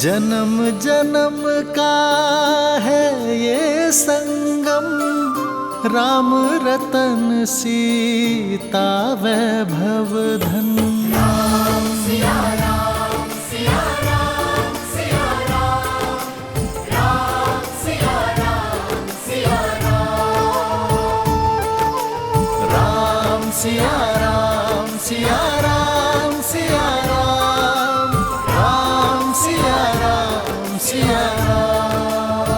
जन्म जन्म का है ये संगम, राम रतन सीता वैभव धन। राम सिया राम सिया राम सिया राम, राम सिया राम सिया राम, राम सिया राम सिया राम सिया राम, राम सिया राम सिया राम।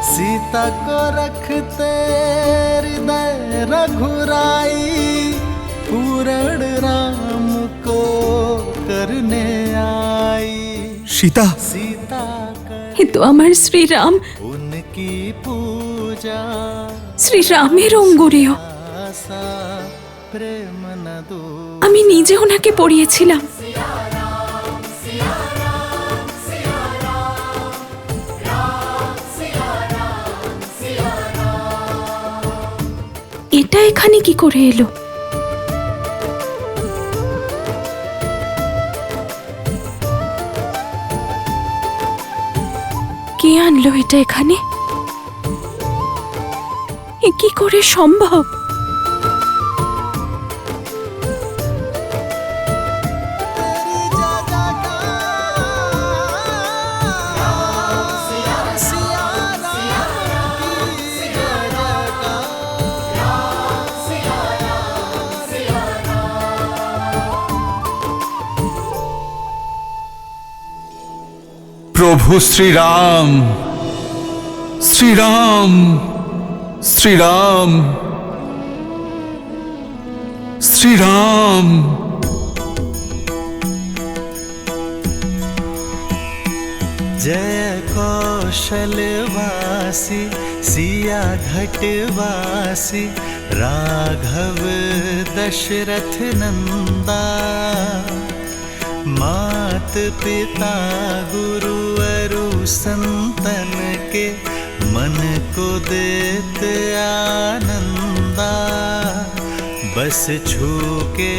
सीता को रखते हृदय रघुराई, पूर्ण राम को करने आई। सीता सीता এ তো আমার শ্রীরাম, उनकी पूजा শ্রীরামের অঙ্গুরীয়। आसा प्रेम न दो। আমি নিজে ওনাকে পড়িয়েছিলাম। এটা এখানে কি করে এলো? কে আনলো এটা এখানে? এ কি করে সম্ভব? प्रभु श्री राम, श्री राम, श्री राम, श्री राम। जय कौशलवासी सिया घटवासी, राघव दशरथ नंदा। मात पिता गुरु अरु संतन के, मन को देते आनंदा। बस छू के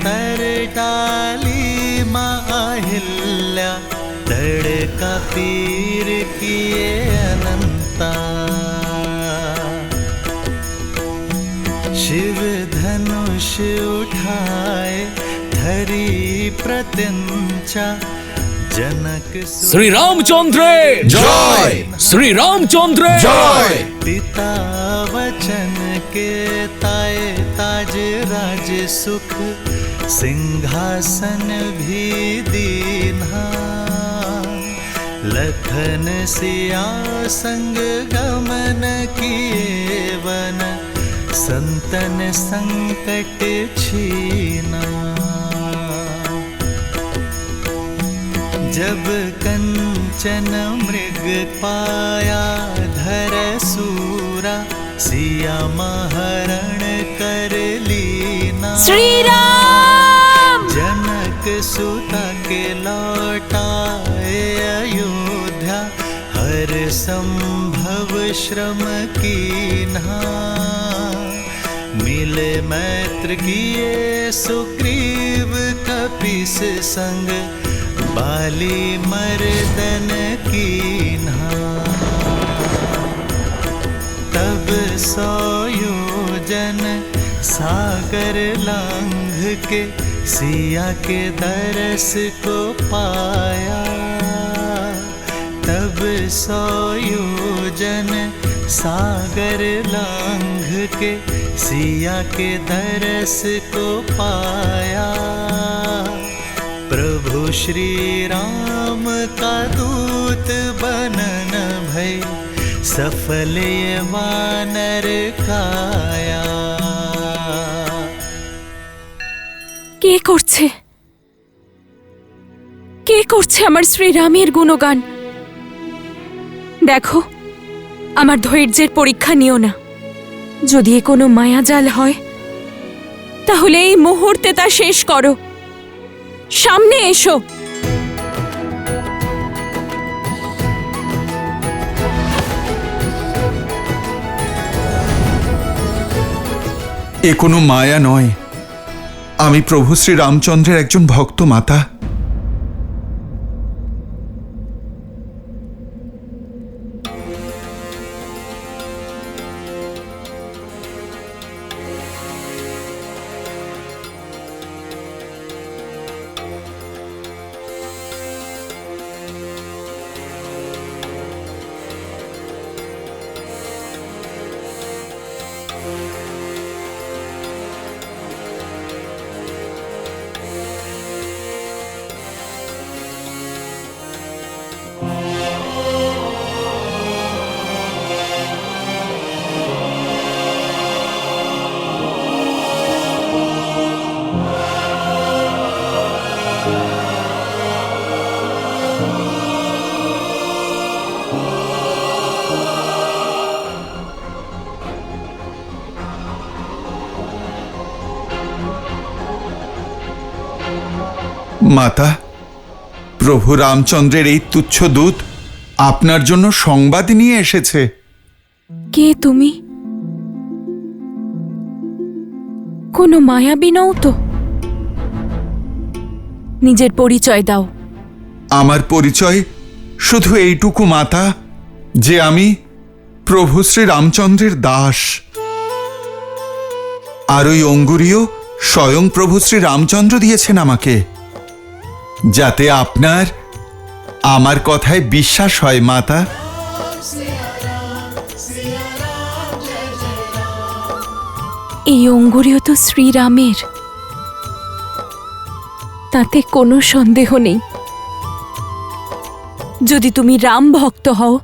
तर डाली माँ अहिल्या, धड़का पीर किए अनंता। शिव धनुष उठाए धरी प्रत्यंचा, जनक श्री रामचंद्र जय, श्री रामचंद्र जय। पिता वचन के ताए ताज राज सुख, सिंहासन भी दीन्हा। लखन सिया संग गमन किए वन, संतन संकट छीना। जब कंचन मृग पाया धर सूरा, सिया महरण कर लीना। শ্রীরাম! जनक सुता के लौटाए अयोध्या, हर संभव श्रम कीन्हा। मिले मैत्र किए सुग्रीव कपीस संग, बाली मर्दन कीन्हा। तब 100 योजन सागर लांघ के, सिया के दरस को पाया। तब 100 योजन सागर लांघ के, सिया के दरस को पाया। प्रभु श्री राम का दूत बनन भई, सफल ये वानर काया। কে করছে? কে করছে আমার শ্রীরামের গুণগান? দেখো, আমার ধৈর্যের পরীক্ষা নিও না। যদি এ কোনো মায়াজাল হয়, তাহলে এই মুহূর্তে তা শেষ করো। সামনে এসো। এ কোনো মায়া নয়, আমি প্রভু শ্রী রামচন্দ্রের একজন ভক্ত মাতা। মাতা, প্রভু রামচন্দ্রের এই তুচ্ছ দূত আপনার জন্য সংবাদ নিয়ে এসেছে। কে তুমি? কোনো মায়াবী নও তো? নিজের পরিচয় দাও। আমার পরিচয় শুধু এইটুকু মাতা, যে আমি প্রভু শ্রী রামচন্দ্রের দাস। আর ওই অঙ্গুরীয় স্বয়ং প্রভু শ্রী রামচন্দ্র দিয়েছেন আমাকে, যাতে আপনার আমার কথায় বিশ্বাস হয় মাতা। এই অঙ্গুরীয় তো শ্রীরামের, তাতে কোনো সন্দেহ নেই। যদি তুমি রাম ভক্ত হও,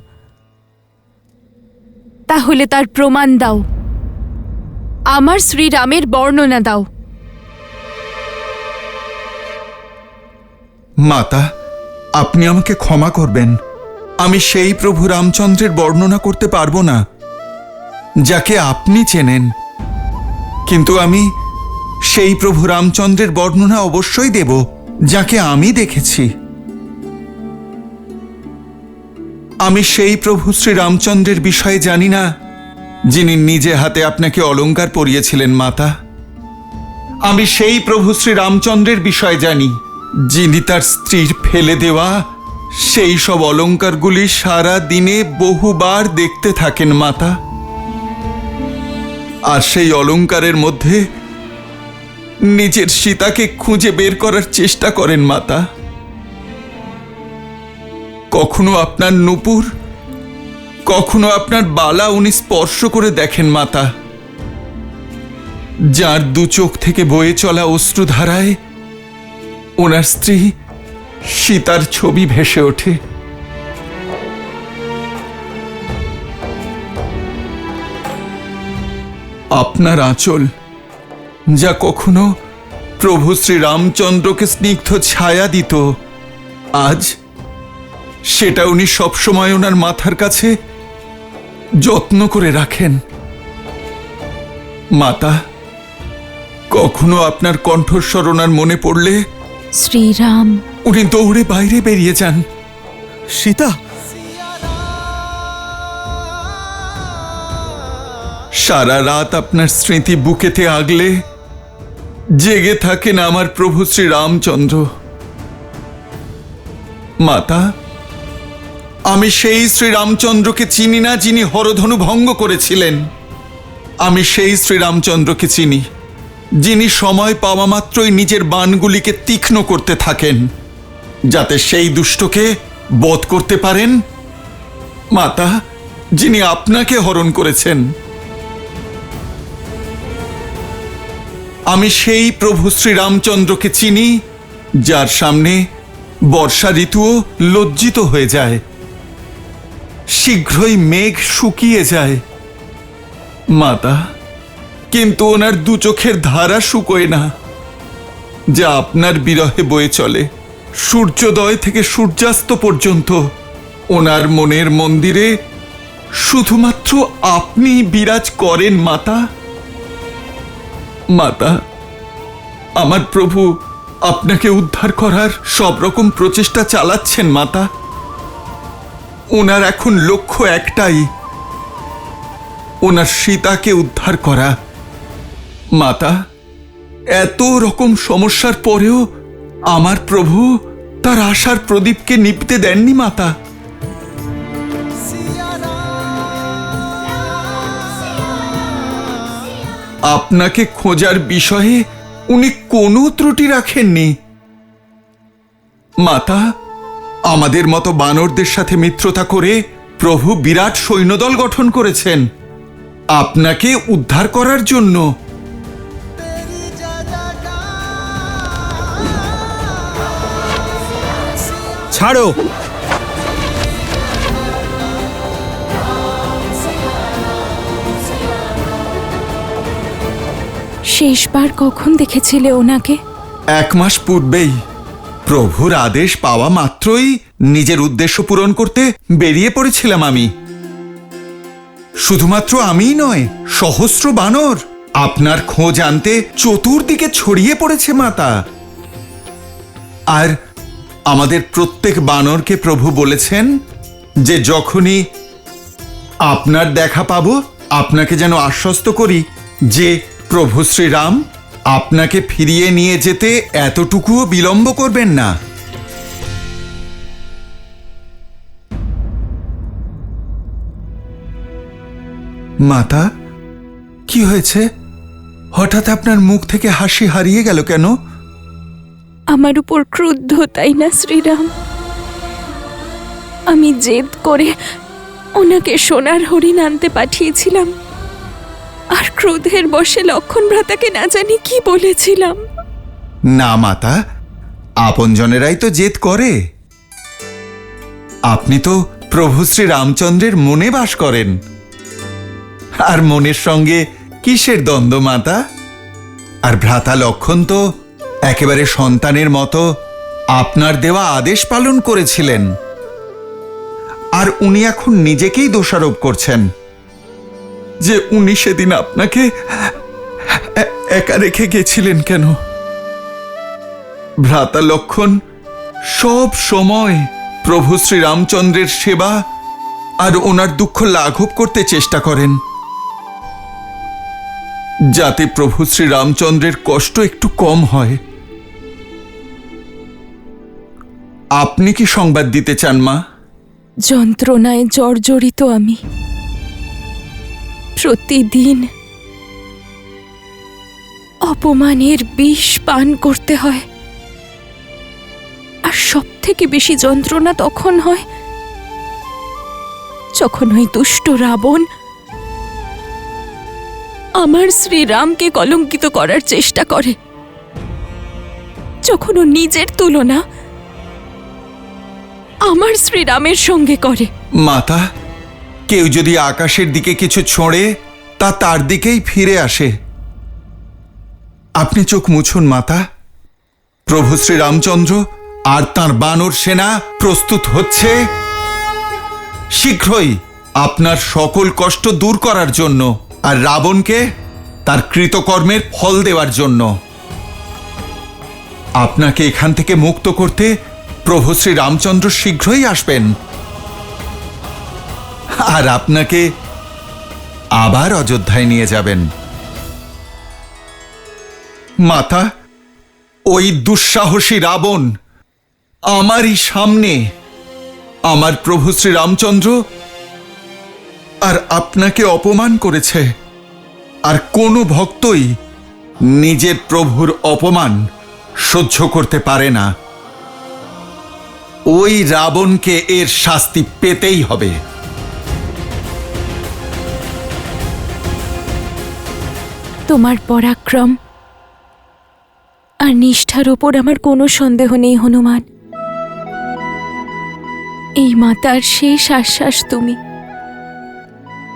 তাহলে তার প্রমাণ দাও। আমার শ্রীরামের বর্ণনা দাও। মাতা, আপনি আমাকে ক্ষমা করবেন। আমি সেই প্রভু রামচন্দ্রের বর্ণনা করতে পারবো না যাকে আপনি চেনেন, কিন্তু আমি সেই প্রভু রামচন্দ্রের বর্ণনা অবশ্যই দেব যাকে আমি দেখেছি। আমি সেই প্রভু শ্রী রামচন্দ্রের বিষয়ে জানি না যিনি নিজে হাতে আপনাকে অলংকার পরিয়েছিলেন মাতা। আমি সেই প্রভু শ্রী রামচন্দ্রের বিষয়ে জানি যিনি তার স্ত্রীর ফেলে দেওয়া সেই সব অলংকারগুলি সারা দিনে বহুবার দেখতে থাকেন মাতা। আর সেই অলংকারের মধ্যে নিজের সীতাকে খুঁজে বের করার চেষ্টা করেন মাতা। কখনো আপনার নূপুর, কখনো আপনার বালা উনি স্পর্শ করে দেখেন মাতা। যার দু চোখ থেকে বয়ে চলা অশ্রুধারায় ওনার স্ত্রী সীতার ছবি ভেসে ওঠে। আপনার আঁচল, যা কখনো প্রভু শ্রী রামচন্দ্রকে স্নিগ্ধ ছায়া দিত, আজ সেটা উনি সবসময় ওনার মাথার কাছে যত্ন করে রাখেন মাতা। কখনো আপনার কণ্ঠস্বর ওনার মনে পড়লে শ্রীরাম, উনি দৌড়ে বাইরে বেরিয়ে যান। সীতা, সারা রাত আপনার স্মৃতি বুকেতে আগলে জেগে থাকেন আমার প্রভু শ্রী রামচন্দ্র। মাতা, আমি সেই শ্রী রামচন্দ্রকে চিনি না যিনি হরধনু ভঙ্গ করেছিলেন। আমি সেই শ্রী রামচন্দ্রকে চিনি যিনি সময় পাওয়া মাত্রই নিজের বাণগুলিকে তীক্ষ্ণ করতে থাকেন, যাতে সেই দুষ্টকে বধ করতে পারেন। মাতা, যিনি আপনাকে হরণ করেছেন। আমি সেই প্রভু শ্রী রামচন্দ্রকে চিনি যার সামনে বর্ষা ঋতুও লজ্জিত হয়ে যায়, শীঘ্রই মেঘ শুকিয়ে যায় মাতা, কিন্তু ওনার দু চোখের ধারা শুকোয় না, যা আপনার বিরহে বয়ে চলে। সূর্যোদয় থেকে সূর্যাস্ত পর্যন্ত ওনার মনের মন্দিরে শুধুমাত্র আপনি বিরাজ করেন মাতা। মাতা, আমার প্রভু আপনাকে উদ্ধার করার সব রকম প্রচেষ্টা চালাচ্ছেন মাতা। ওনার এখন লক্ষ্য একটাই, ওনার সীতাকে উদ্ধার করা। মাতা, এত রকম সমস্যার পরেও আমার প্রভু তার আশার প্রদীপকে নিভতে দেননি মাতা। আপনাকে খোঁজার বিষয়ে উনি কোনো ত্রুটি রাখেননি মাতা। আমাদের মতো বানরদের সাথে মিত্রতা করে প্রভু বিরাট সৈন্যদল গঠন করেছেন আপনাকে উদ্ধার করার জন্য। ছাড়ো। শেষবার কখন দেখেছিলে ওনাকে? 1 মাস পূর্বেই। প্রভুর আদেশ পাওয়া মাত্রই নিজের উদ্দেশ্য পূরণ করতে বেরিয়ে পড়েছিলাম আমি। শুধুমাত্র আমিই নয়, সহস্র বানর আপনার খোঁজ আনতে চতুর্দিকে ছড়িয়ে পড়েছে মাতা। আর আমাদের প্রত্যেক বানরকে প্রভু বলেছেন যে যখনই আপনার দেখা পাবো আপনাকে যেন আশ্বস্ত করি যে প্রভু শ্রীরাম আপনাকে ফিরিয়ে নিয়ে যেতে এতটুকুও বিলম্ব করবেন না। মাতা, কি হয়েছে? হঠাৎ আপনার মুখ থেকে হাসি হারিয়ে গেল কেন? আমার উপর ক্রুদ্ধ, তাই না শ্রীরাম? আমি জেদ করে ওনাকে সোনার হরিণ আনতে পাঠিয়েছিলাম, আর ক্রোধের বশে লক্ষণ ভ্রাতাকে না জানি কি বলেছিলাম। না মাতা, আপনজনেরাই তো জেদ করে। আপনি তো প্রভু শ্রী রামচন্দ্রের মনে বাস করেন, আর মনের সঙ্গে কিসের দ্বন্দ্ব মাতা? আর ভ্রাতা লক্ষণ তো একেবারে সন্তানের মতো আপনার দেওয়া আদেশ পালন করেছিলেন, আর উনি এখন নিজেকেই দোষারোপ করছেন যে উনি সেদিন আপনাকে একা রেখে গেছিলেন কেন। ভ্রাতা লক্ষণ সব সময় প্রভু শ্রী রামচন্দ্রের সেবা আর ওনার দুঃখ লাঘব করতে চেষ্টা করেন, যাতে প্রভু শ্রী রামচন্দ্রের কষ্ট একটু কম হয়। আপনি কি সংবাদ দিতে চান মা? যন্ত্রণায় জর্জরিত আমি। প্রতিদিন অপমানের বিষ পান করতে হয়, আর সব থেকে বেশি যন্ত্রণা তখন হয় যখন ওই দুষ্ট রাবণ আমার শ্রীরামকে কলঙ্কিত করার চেষ্টা করে, যখন ও নিজের তুলনা আমার শ্রীরামের সঙ্গে করে। মাতা, কেউ যদি আকাশের দিকে কিছু ছোঁড়ে তা তার দিকেই ফিরে আসে। আপনি চোখ মুছুন মাতা। প্রভু শ্রী রামচন্দ্র আর তাঁর বানর সেনা প্রস্তুত হচ্ছে শীঘ্রই আপনার সকল কষ্ট দূর করার জন্য, আর রাবণকে তার কৃতকর্মের ফল দেওয়ার জন্য। আপনাকে এখান থেকে মুক্ত করতে প্রভু শ্রী রামচন্দ্র শীঘ্রই আসবেন, আর আপনাকে আবার অযোধ্যায় নিয়ে যাবেন। মাতা, ওই দুঃসাহসী রাবণ আমারই সামনে আমার প্রভু শ্রী রামচন্দ্র আর আপনাকে অপমান করেছে, আর কোনো ভক্তই নিজের প্রভুর অপমান সহ্য করতে পারে না। ওই রাবণকে এর শাস্তি পেতেই হবে। তোমার পরাক্রম আর নিষ্ঠার ওপর আমার কোনো সন্দেহ নেই হনুমান। এই মাতার শেষ আশ্বাস তুমি,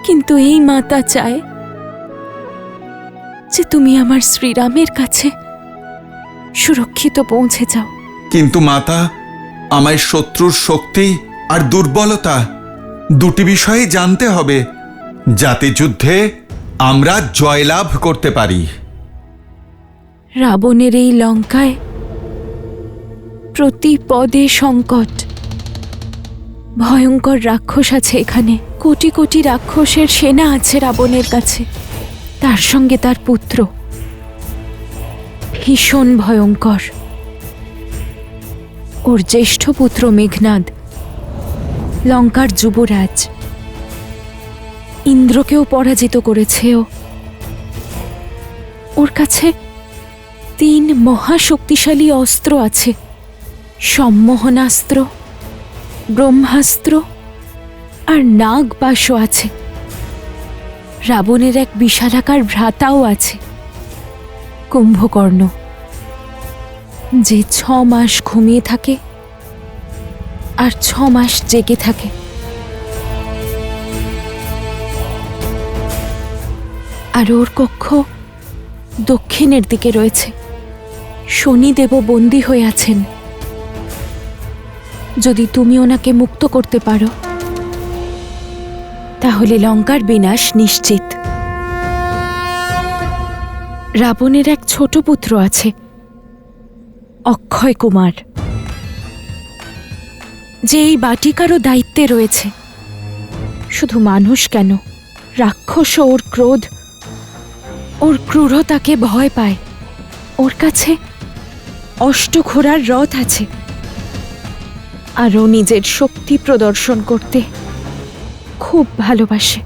কিন্তু এই মাতা চায় যে তুমি আমার শ্রীরামের কাছে সুরক্ষিত পৌঁছে যাও। কিন্তু মাতা, আমায় শত্রুর শক্তি আর দুর্বলতা দুটি বিষয়ে জানতে হবে, যাতে যুদ্ধে আমরা জয়লাভ করতে পারি। রাবণের এই লঙ্কায় প্রতি পদে সংকট। ভয়ঙ্কর রাক্ষস আছে এখানে, কোটি কোটি রাক্ষসের সেনা আছে রাবণের কাছে। তার সঙ্গে তার পুত্র, ভীষণ ভয়ঙ্কর। ওর জ্যেষ্ঠ পুত্র মেঘনাদ, লঙ্কার যুবরাজ, ইন্দ্রকেও পরাজিত করেছে ও। ওর কাছে 3 মহাশক্তিশালী অস্ত্র আছে, সম্মোহনাস্ত্র, ব্রহ্মাস্ত্র আর নাগপাশও আছে। রাবণের এক বিশালাকার ভ্রাতাও আছে, কুম্ভকর্ণ, যে 6 মাস ঘুমিয়ে থাকে আর 6 মাস জেগে থাকে। আর ওর কক্ষ দক্ষিণের দিকে রয়েছে। শনিদেবও বন্দী হয়ে আছেন। যদি তুমি ওনাকে মুক্ত করতে পারো তাহলে লঙ্কার বিনাশ নিশ্চিত। রাবণের এক ছোট পুত্র আছে, অক্ষয় কুমার, যে এই বাটিকারও দায়িত্বে রয়েছে। শুধু মানুষ কেন, রাক্ষসও ওর ক্রোধ, ওর ক্রূরতাকে ভয় পায়। ওর কাছে অষ্টঘোড়ার রথ আছে, আর ও নিজের শক্তি প্রদর্শন করতে খুব ভালোবাসে।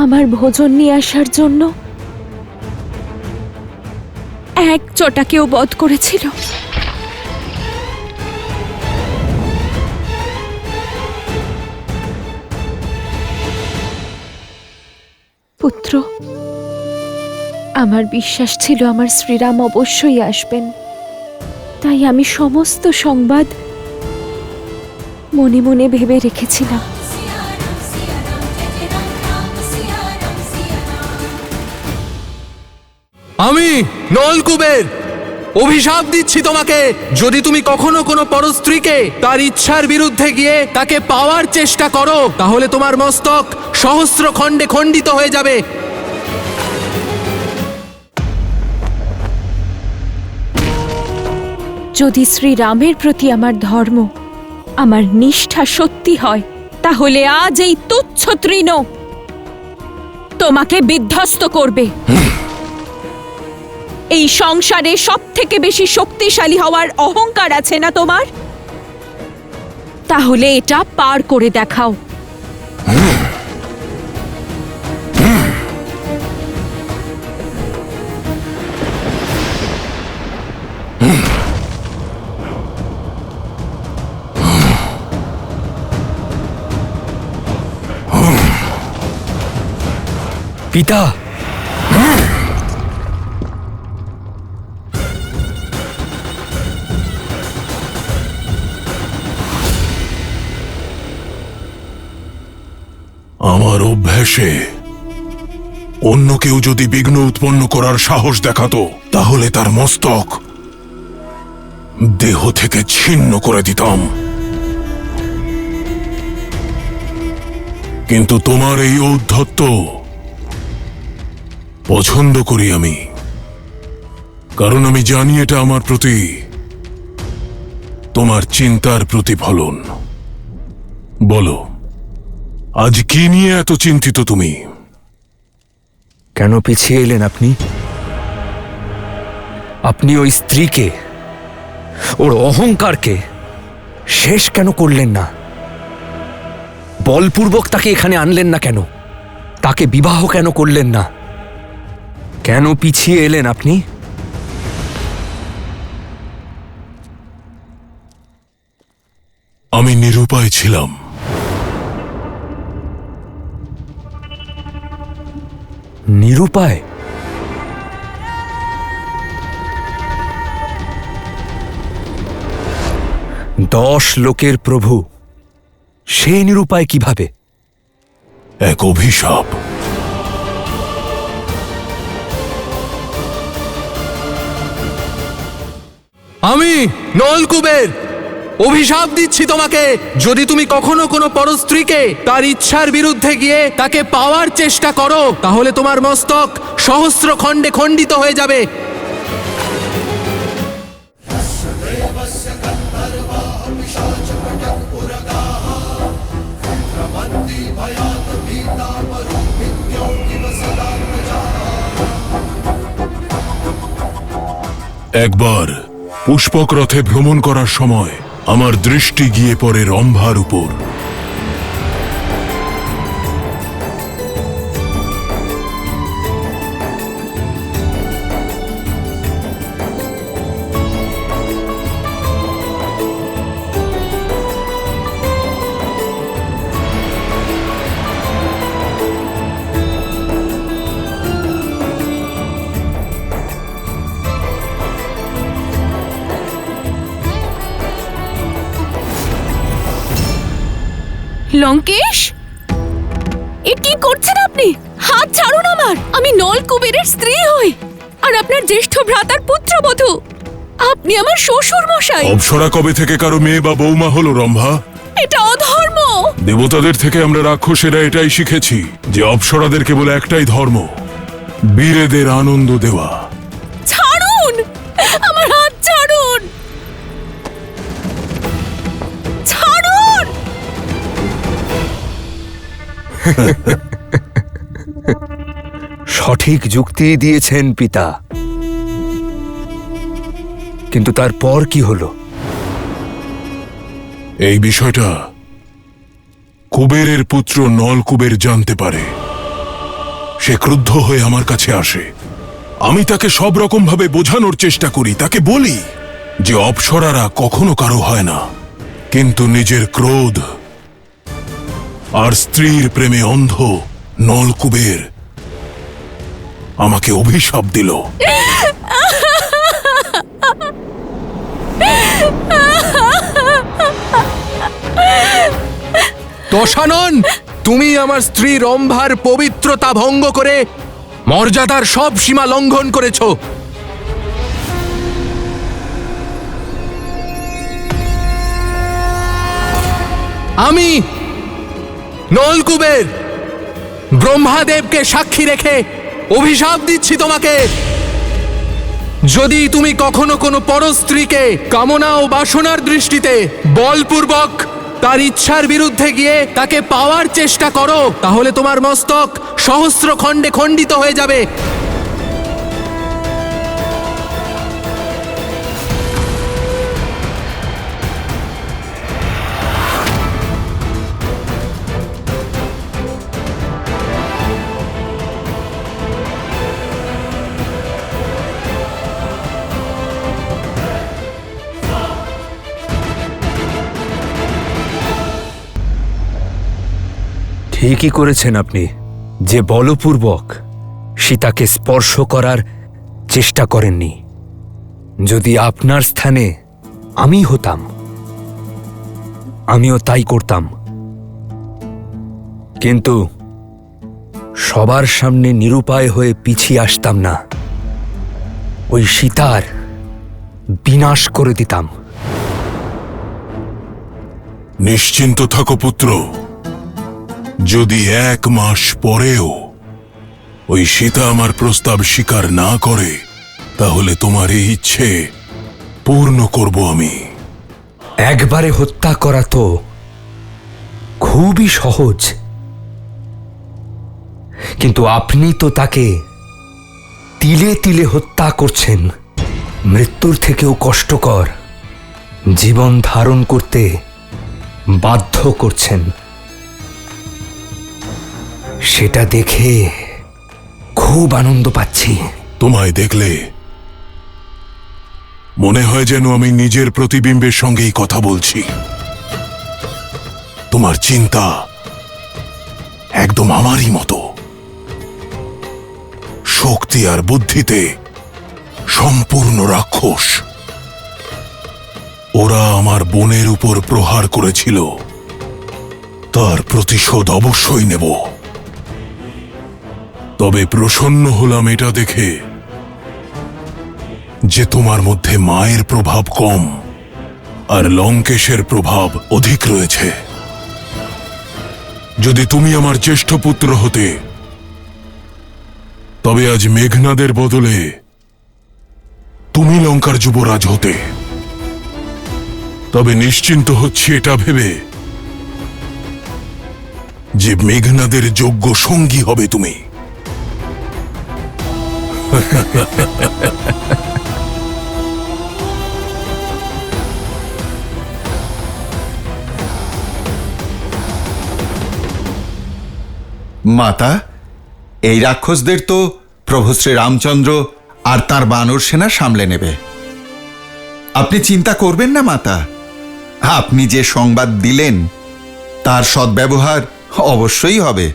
আমার ভোজন নিয়ে আসার জন্য এক চটাকেও বধ করেছিল। পুত্র, আমার বিশ্বাস ছিল আমার শ্রীরাম অবশ্যই আসবেন, তাই আমি সমস্ত সংবাদ মনে মনে ভেবে রেখেছিলাম। আমি নলকুবের অভিশাপ দিচ্ছি তোমাকে, যদি তুমি কখনো কোনো পরস্ত্রীকে তার ইচ্ছার বিরুদ্ধে গিয়ে তাকে পাওয়ার চেষ্টা করো, তাহলে তোমার মস্তক সহস্র খণ্ডে খণ্ডিত হয়ে যাবে। যদি শ্রীরামের প্রতি আমার ধর্ম, আমার নিষ্ঠা সত্যি হয়, তাহলে আজ এই তুচ্ছ তৃণ তোমাকে বিধ্বস্ত করবে। এই সংসারে সব থেকে বেশি শক্তিশালী হওয়ার অহংকার আছে না তোমার? তাহলে এটা পার করে দেখাও। পিতা, আমার অভ্যাসে অন্য কেউ যদি বিঘ্ন উৎপন্ন করার সাহস দেখাতো, তাহলে তার মস্তক দেহ থেকে ছিন্ন করে দিতাম। কিন্তু তোমার এই ঔদ্ধত্য পছন্দ করি আমি, কারণ আমি জানি এটা আমার প্রতি তোমার চিন্তার প্রতিফলন। বলো, আজ কি নিয়ে এত চিন্তিত তুমি? কেন পিছিয়ে এলেন আপনি? আপনি ওই স্ত্রীকে, ওর অহংকারকে শেষ কেন করলেন না? বলপূর্বক তাকে এখানে আনলেন না কেন? তাকে বিবাহ কেন করলেন না? কেন পিছিয়ে এলেন আপনি? আমি নিরুপায় ছিলাম। নিরুপায়? দশ লোকের প্রভু, সে নিরুপায় কিভাবে? এক অভিশাপ। আমি নলকুবের অভিশাপ দিচ্ছি তোমাকে, যদি তুমি কখনো কোনো পরস্ত্রীকে তার ইচ্ছার বিরুদ্ধে গিয়ে তাকে পাওয়ার চেষ্টা করো, তাহলে তোমার মস্তক সহস্র খণ্ডে খণ্ডিত হয়ে যাবে। একবার পুষ্পক রথে ভ্রমণ করার সময় আমার দৃষ্টি গিয়ে পড়ে রম্ভার উপর। লঙ্কেশ, এ কি করছেন আপনি? হাত ছাড়ুন আমার। আমি নলকুবেরের স্ত্রী হই, আর আপনার জ্যেষ্ঠ ভ্রাতার পুত্রবধূ। আপনি আমার শ্বশুর মশাই। অপ্সরা কবে থেকে কারো মেয়ে বা বৌমা হলো রম্ভা? এটা অধর্ম। দেবতাদের থেকে আমরা রাক্ষসেরা এটাই শিখেছি যে অপ্সরাদের কেবল একটাই ধর্ম, বীরেদের আনন্দ দেওয়া। ছাড়ুন, আমার হাত ছাড়ুন, ছাড়ুন। সঠিক যুক্তি দিয়েছেন পিতা, কিন্তু তারপর কি হলো? এই বিষয়টা কুবেরের পুত্র নলকুবের জানতে পারে। সে ক্রুদ্ধ হয়ে আমার কাছে আসে। আমি তাকে সব রকম ভাবে বোঝানোর চেষ্টা করি, তাকে বলি যে অপ্সরারা কখনো কারো হয় না, কিন্তু নিজের ক্রোধ আর স্ত্রীর প্রেমে অন্ধ নলকুবের আমাকে অভিশাপ দিল। দশানন, তুমি আমার স্ত্রী রম্ভার পবিত্রতা ভঙ্গ করে মর্যাদার সব সীমা লঙ্ঘন করেছো। আমি নলকুবের ব্রহ্মাদেবকে সাক্ষী রেখে অভিশাপ দিচ্ছি তোমাকে, যদি তুমি কখনো কোনো পরস্ত্রীকে কামনা ও বাসনার দৃষ্টিতে বলপূর্বক তার ইচ্ছার বিরুদ্ধে গিয়ে তাকে পাওয়ার চেষ্টা করো, তাহলে তোমার মস্তক সহস্র খণ্ডে খণ্ডিত হয়ে যাবে। ঠিকই করেছেন আপনি যে বলপূর্বক সীতাকে স্পর্শ করার চেষ্টা করেননি। যদি আপনার স্থানে আমি হতাম, আমিও তাই করতাম, কিন্তু সবার সামনে নিরুপায় হয়ে পিছিয়ে আসতাম না, ওই সীতার বিনাশ করে দিতাম। নিশ্চিন্ত থাকো পুত্র, যদি 1 মাস পরেও ওই সীতা আমার প্রস্তাব স্বীকার না করে, তাহলে তোমার এই ইচ্ছে পূর্ণ করব আমি। একবারে হত্যা করা তো খুবই সহজ, কিন্তু আপনি তো তাকে তিলে তিলে হত্যা করছেন। মৃত্যুর থেকেও কষ্টকর জীবন ধারণ করতে বাধ্য করছেন। সেটা দেখে খুব আনন্দ পাচ্ছি। তোমায় দেখলে মনে হয় যেন আমি নিজের প্রতিবিম্বের সঙ্গেই কথা বলছি। তোমার চিন্তা একদম আমারই মতো, শক্তি আর বুদ্ধিতে সম্পূর্ণ রাক্ষস। ওরা আমার বোনের উপর প্রহার করেছিল, তার প্রতিশোধ অবশ্যই নেব। তবে প্রসন্ন হলাম এটা দেখে যে তোমার মধ্যে মায়ের প্রভাব কম আর লঙ্কেশের প্রভাব অধিক রয়েছে। যদি তুমি আমার জ্যেষ্ঠ পুত্র হতে, তবে আজ মেঘনাদের বদলে তুমি লঙ্কার যুবরাজ হতে। তবে নিশ্চিন্ত হচ্ছি এটা ভেবে যে মেঘনাদের যোগ্য সঙ্গী হবে তুমি। মাতা, এই রাক্ষসদের তো প্রভু শ্রী রামচন্দ্র আর তার বানর সেনা সামলে নেবে। আপনি চিন্তা করবেন না মাতা। আপনি যে সংবাদ দিলেন তার সদ্ব্যবহার অবশ্যই হবে।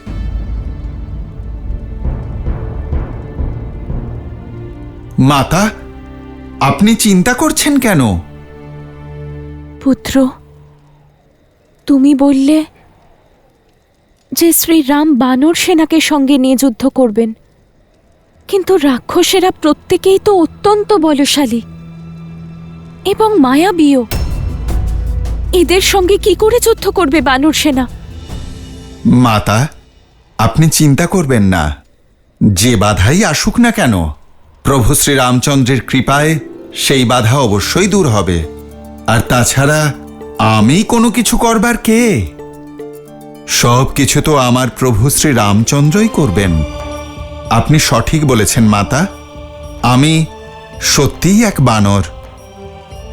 মাতা, আপনি চিন্তা করছেন কেন? পুত্র, তুমি বললে যে শ্রীরাম বানর সেনাকে সঙ্গে নিয়ে যুদ্ধ করবেন, কিন্তু রাক্ষসেরা প্রত্যেকেই তো অত্যন্ত বলশালী। এবং মায়াবীও। এদের সঙ্গে কি করে যুদ্ধ করবে বানর সেনা? মাতা, আপনি চিন্তা করবেন না। যে বাধাই আসুক না কেন, প্রভু শ্রীরামচন্দ্রের কৃপায় সেই বাধা অবশ্যই দূর হবে। আর তাছাড়া আমি কোনো কিছু করবার কে? সব কিছু তো আমার প্রভু শ্রীরামচন্দ্রই করবেন। আপনি সঠিক বলেছেন মাতা। আমি সত্যিই এক বানর,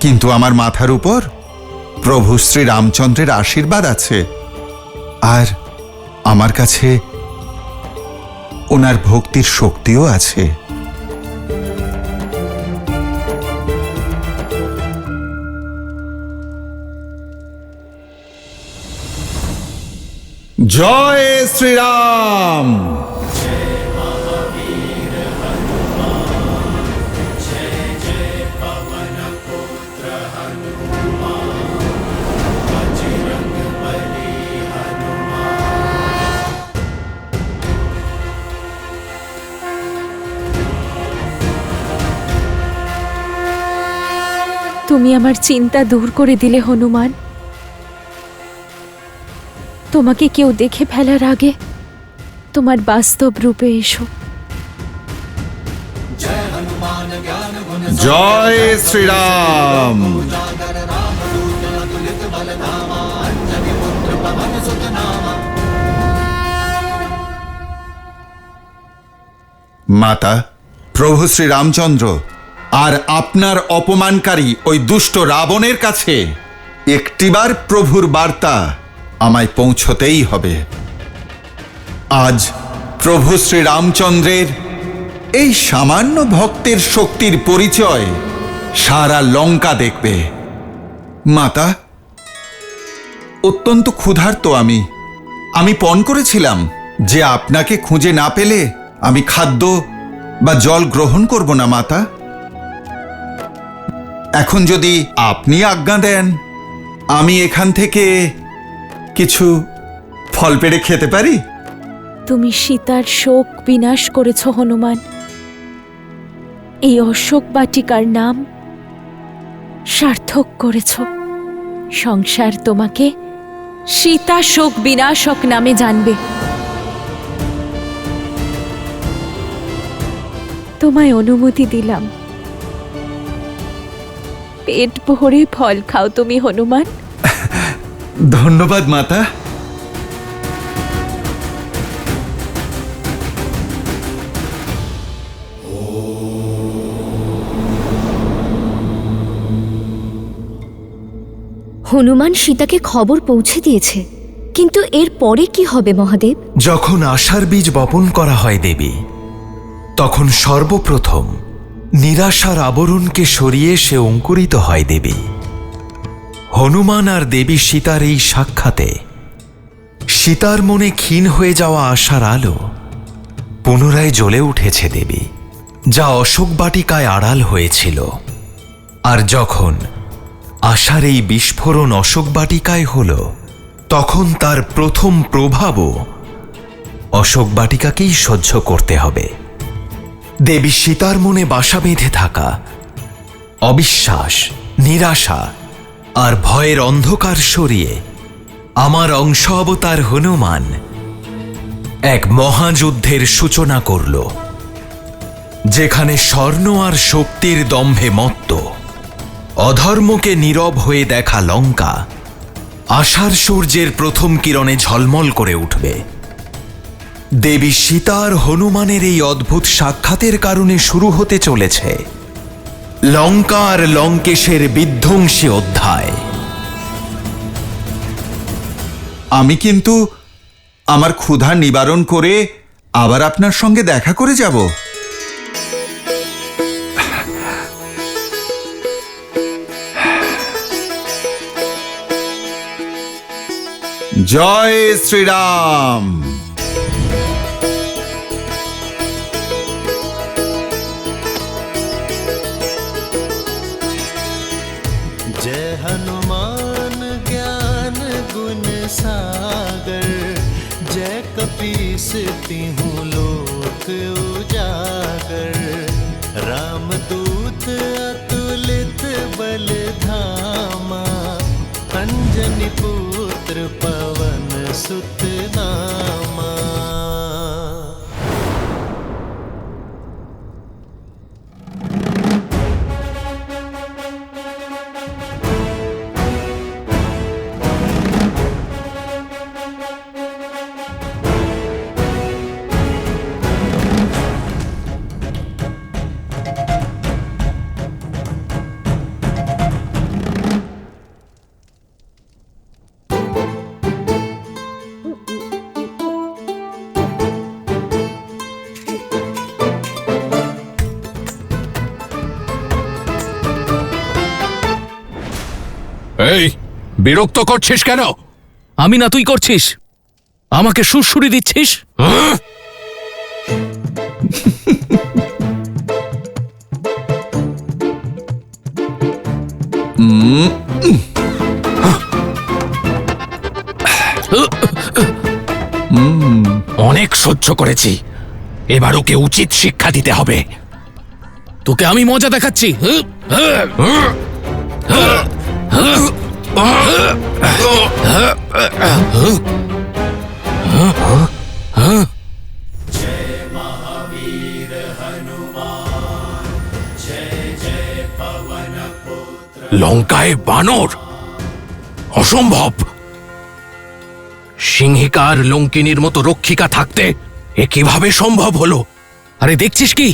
কিন্তু আমার মাথার উপর প্রভু শ্রীরামচন্দ্রের আশীর্বাদ আছে, আর আমার কাছে ওনার ভক্তির শক্তিও আছে। জয় শ্রীরাম। তুমি আমার চিন্তা দূর করে দিলে হনুমান। তোমাকে কেউ দেখে ফেলার আগে তোমার বাস্তব রূপে এসো। জয় শ্রীরাম। মাতা, প্রভু শ্রীরামচন্দ্র আর আপনার অপমানকারী ওই দুষ্ট রাবণের কাছে একটিবার প্রভুর বার্তা আমায় পৌঁছতেই হবে। আজ প্রভু শ্রীরামচন্দ্রের এই সামান্য ভক্তের শক্তির পরিচয় সারা লঙ্কা দেখবে। মাতা, অত্যন্ত ক্ষুধার্ত আমি পণ করেছিলাম যে আপনাকে খুঁজে না পেলে আমি খাদ্য বা জল গ্রহণ করব না মাতা। এখন যদি আপনি আজ্ঞা দেন, আমি এখান থেকে কিছু ফল পেড়ে খেতে পারি? তুমি সীতার শোক বিনাশ করেছ হনুমান। এই অশোক বাটিকার নাম সার্থক করেছ। সংসার তোমাকে সীতা শোক বিনাশক নামে জানবে। তোমায় অনুমতি দিলাম। পেট ভরে ফল খাও তুমি হনুমান। ধন্যবাদ মাতা। হনুমান সীতাকে খবর পৌঁছে দিয়েছে, কিন্তু এর পরে কি হবে মহাদেব? যখন আশার বীজ বপন করা হয় দেবী, তখন সর্বপ্রথম নিরাশার আবরণকে সরিয়ে সে অঙ্কুরিত হয় দেবী। হনুমান আর দেবী সীতার এই সাক্ষাতে সীতার মনে ক্ষীণ হয়ে যাওয়া আশার আলো পুনরায় জ্বলে উঠেছে দেবী, যা অশোক বাটিকায় আড়াল হয়েছিল। আর যখন আশার এই বিস্ফোরণ অশোক বাটিকায় হল, তখন তার প্রথম প্রভাবও অশোক বাটিকাকেই সহ্য করতে হবে। দেবী সীতার মনে বাসা বেঁধে থাকা অবিশ্বাস, নিরাশা আর ভয়ের অন্ধকার সরিয়ে আমার অংশ অবতার হনুমান এক মহাযুদ্ধের সূচনা করল, যেখানে স্বর্ণ আর শক্তির দম্ভে মত্ত অধর্মকে নীরব হয়ে দেখা লঙ্কা আশার সূর্যের প্রথম কিরণে ঝলমল করে উঠবে। দেবী সীতা আর হনুমানের এই অদ্ভুত সাক্ষাতের কারণে শুরু হতে চলেছে লঙ্কা আর লঙ্কেশের বিধ্বংসী অধ্যায়। আমি কিন্তু আমার ক্ষুধা নিবারণ করে আবার আপনার সঙ্গে দেখা করে যাব। জয় শ্রীরাম। जय हनुमान ज्ञान गुण सागर, जय कपीस तिहुँ लोक उजागर। रामदूत अतुलित बल पाटलिपुत्र पवन सुत नामा। এই বিরক্ত করছিস কেন? আমি না তুই করছিস, আমাকে সুরসুরি দিচ্ছিস। অনেক সহ্য করেছি, এবার ওকে উচিত শিক্ষা দিতে হবে। তোকে আমি মজা দেখাচ্ছি। লঙ্কায় বানর? অসম্ভব। সিংহিকার লঙ্কিনীর মতো রক্ষিকা থাকতে এ কিভাবে সম্ভব হলো? আরে দেখছিস কি,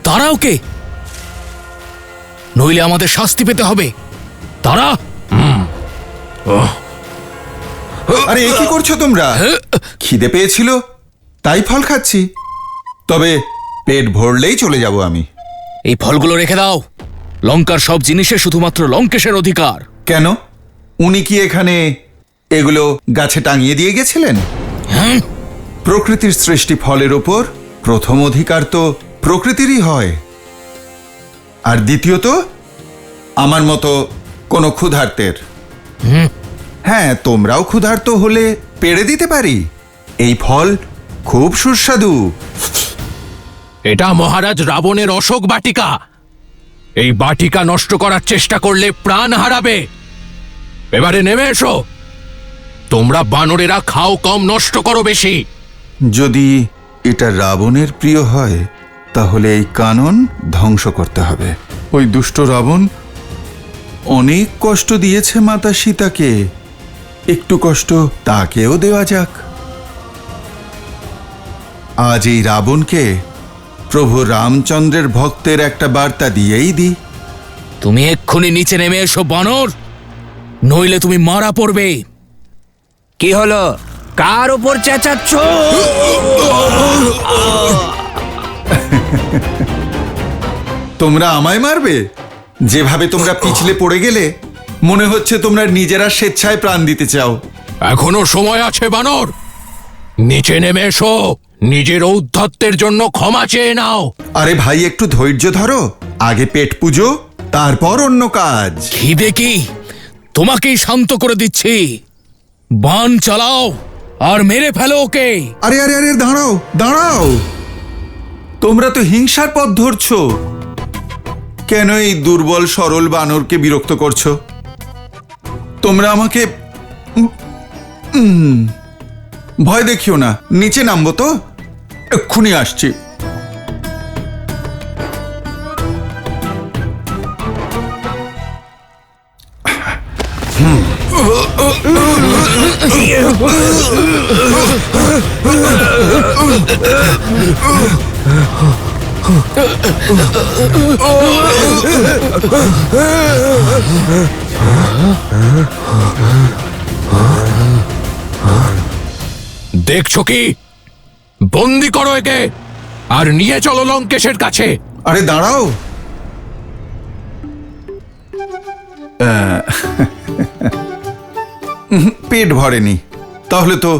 তারা ওকে, নইলে আমাদের শাস্তি পেতে হবে। তারা আরে এ কি করছো তোমরা? খিদে পেয়েছিল তাই ফল খাচ্ছি, তবে পেট ভরলেই চলে যাব আমি। এই ফলগুলো রেখে দাও, লঙ্কার সব জিনিসে শুধুমাত্র লঙ্কেশের অধিকার। কেন, উনি কি এখানে এগুলো গাছে টাঙিয়ে দিয়ে গেছিলেন? প্রকৃতির সৃষ্টি ফলের ওপর প্রথম অধিকার তো প্রকৃতিরই হয়, আর দ্বিতীয়ত আমার মতো কোনো ক্ষুধার্তের। হ্যাঁ, তোমরাও ক্ষুধার্ত হলে পেড়ে দিতে পারি। এই ফল খুব সুস্বাদু। এটা মহারাজ রাবণের অশোক বাটিকা। এই বাটিকা নষ্ট করার চেষ্টা করলে প্রাণ হারাবে। এবারে নেমে এসো। তোমরা বানরেরা খাও কম, নষ্ট করো বেশি। যদি এটা রাবণের প্রিয় হয় তাহলে এই কানন ধ্বংস করতে হবে। ওই দুষ্ট রাবণ অনেক কষ্ট দিয়েছে মাতা সীতাকে, একটু কষ্ট তাকেও দেওয়া যাক। আজ এই রাবণকে প্রভু রামচন্দ্রের ভক্তের একটা বার্তা দিয়েই দিই। তুমি এক্ষুনি নিচে নেমে এসো বানর, নইলে তুমি মারা পড়বে। কি হলো, কার উপর চেঁচাচ্ছ? তোমরা আমায় মারবে? যেভাবে তোমরা পিছলে পড়ে গেলে মনে হচ্ছে তোমরা নিজেরা স্বেচ্ছায় প্রাণ দিতে চাও। এখনো সময় আছে বানর, নিচে নেমে এসো। নিজের ঔদ্ধত্যের জন্য ক্ষমা চেয়ে নাও। আরে ভাই, একটু ধৈর্য ধরো, আগে পেট পুজো, তারপর অন্য কাজ। খিদে কি, তোমাকেই শান্ত করে দিচ্ছি। বান চালাও আর মেরে ফেলো ওকে। আরে আরে আরে, দাঁড়াও দাঁড়াও, তোমরা তো হিংসার পথ ধরছো। কেন এই দুর্বল সরল বানরকে বিরক্ত করছো? তোমরা আমাকে ভয় দেখিও না, নিচে নামবো তো, এক্ষুনি আসছি। দেখছো কি, বন্দি করো একে আর নিয়ে চলো লঙ্কেশের কাছে। আরে দাঁড়াও, পেট ভরেনি, তাহলে তো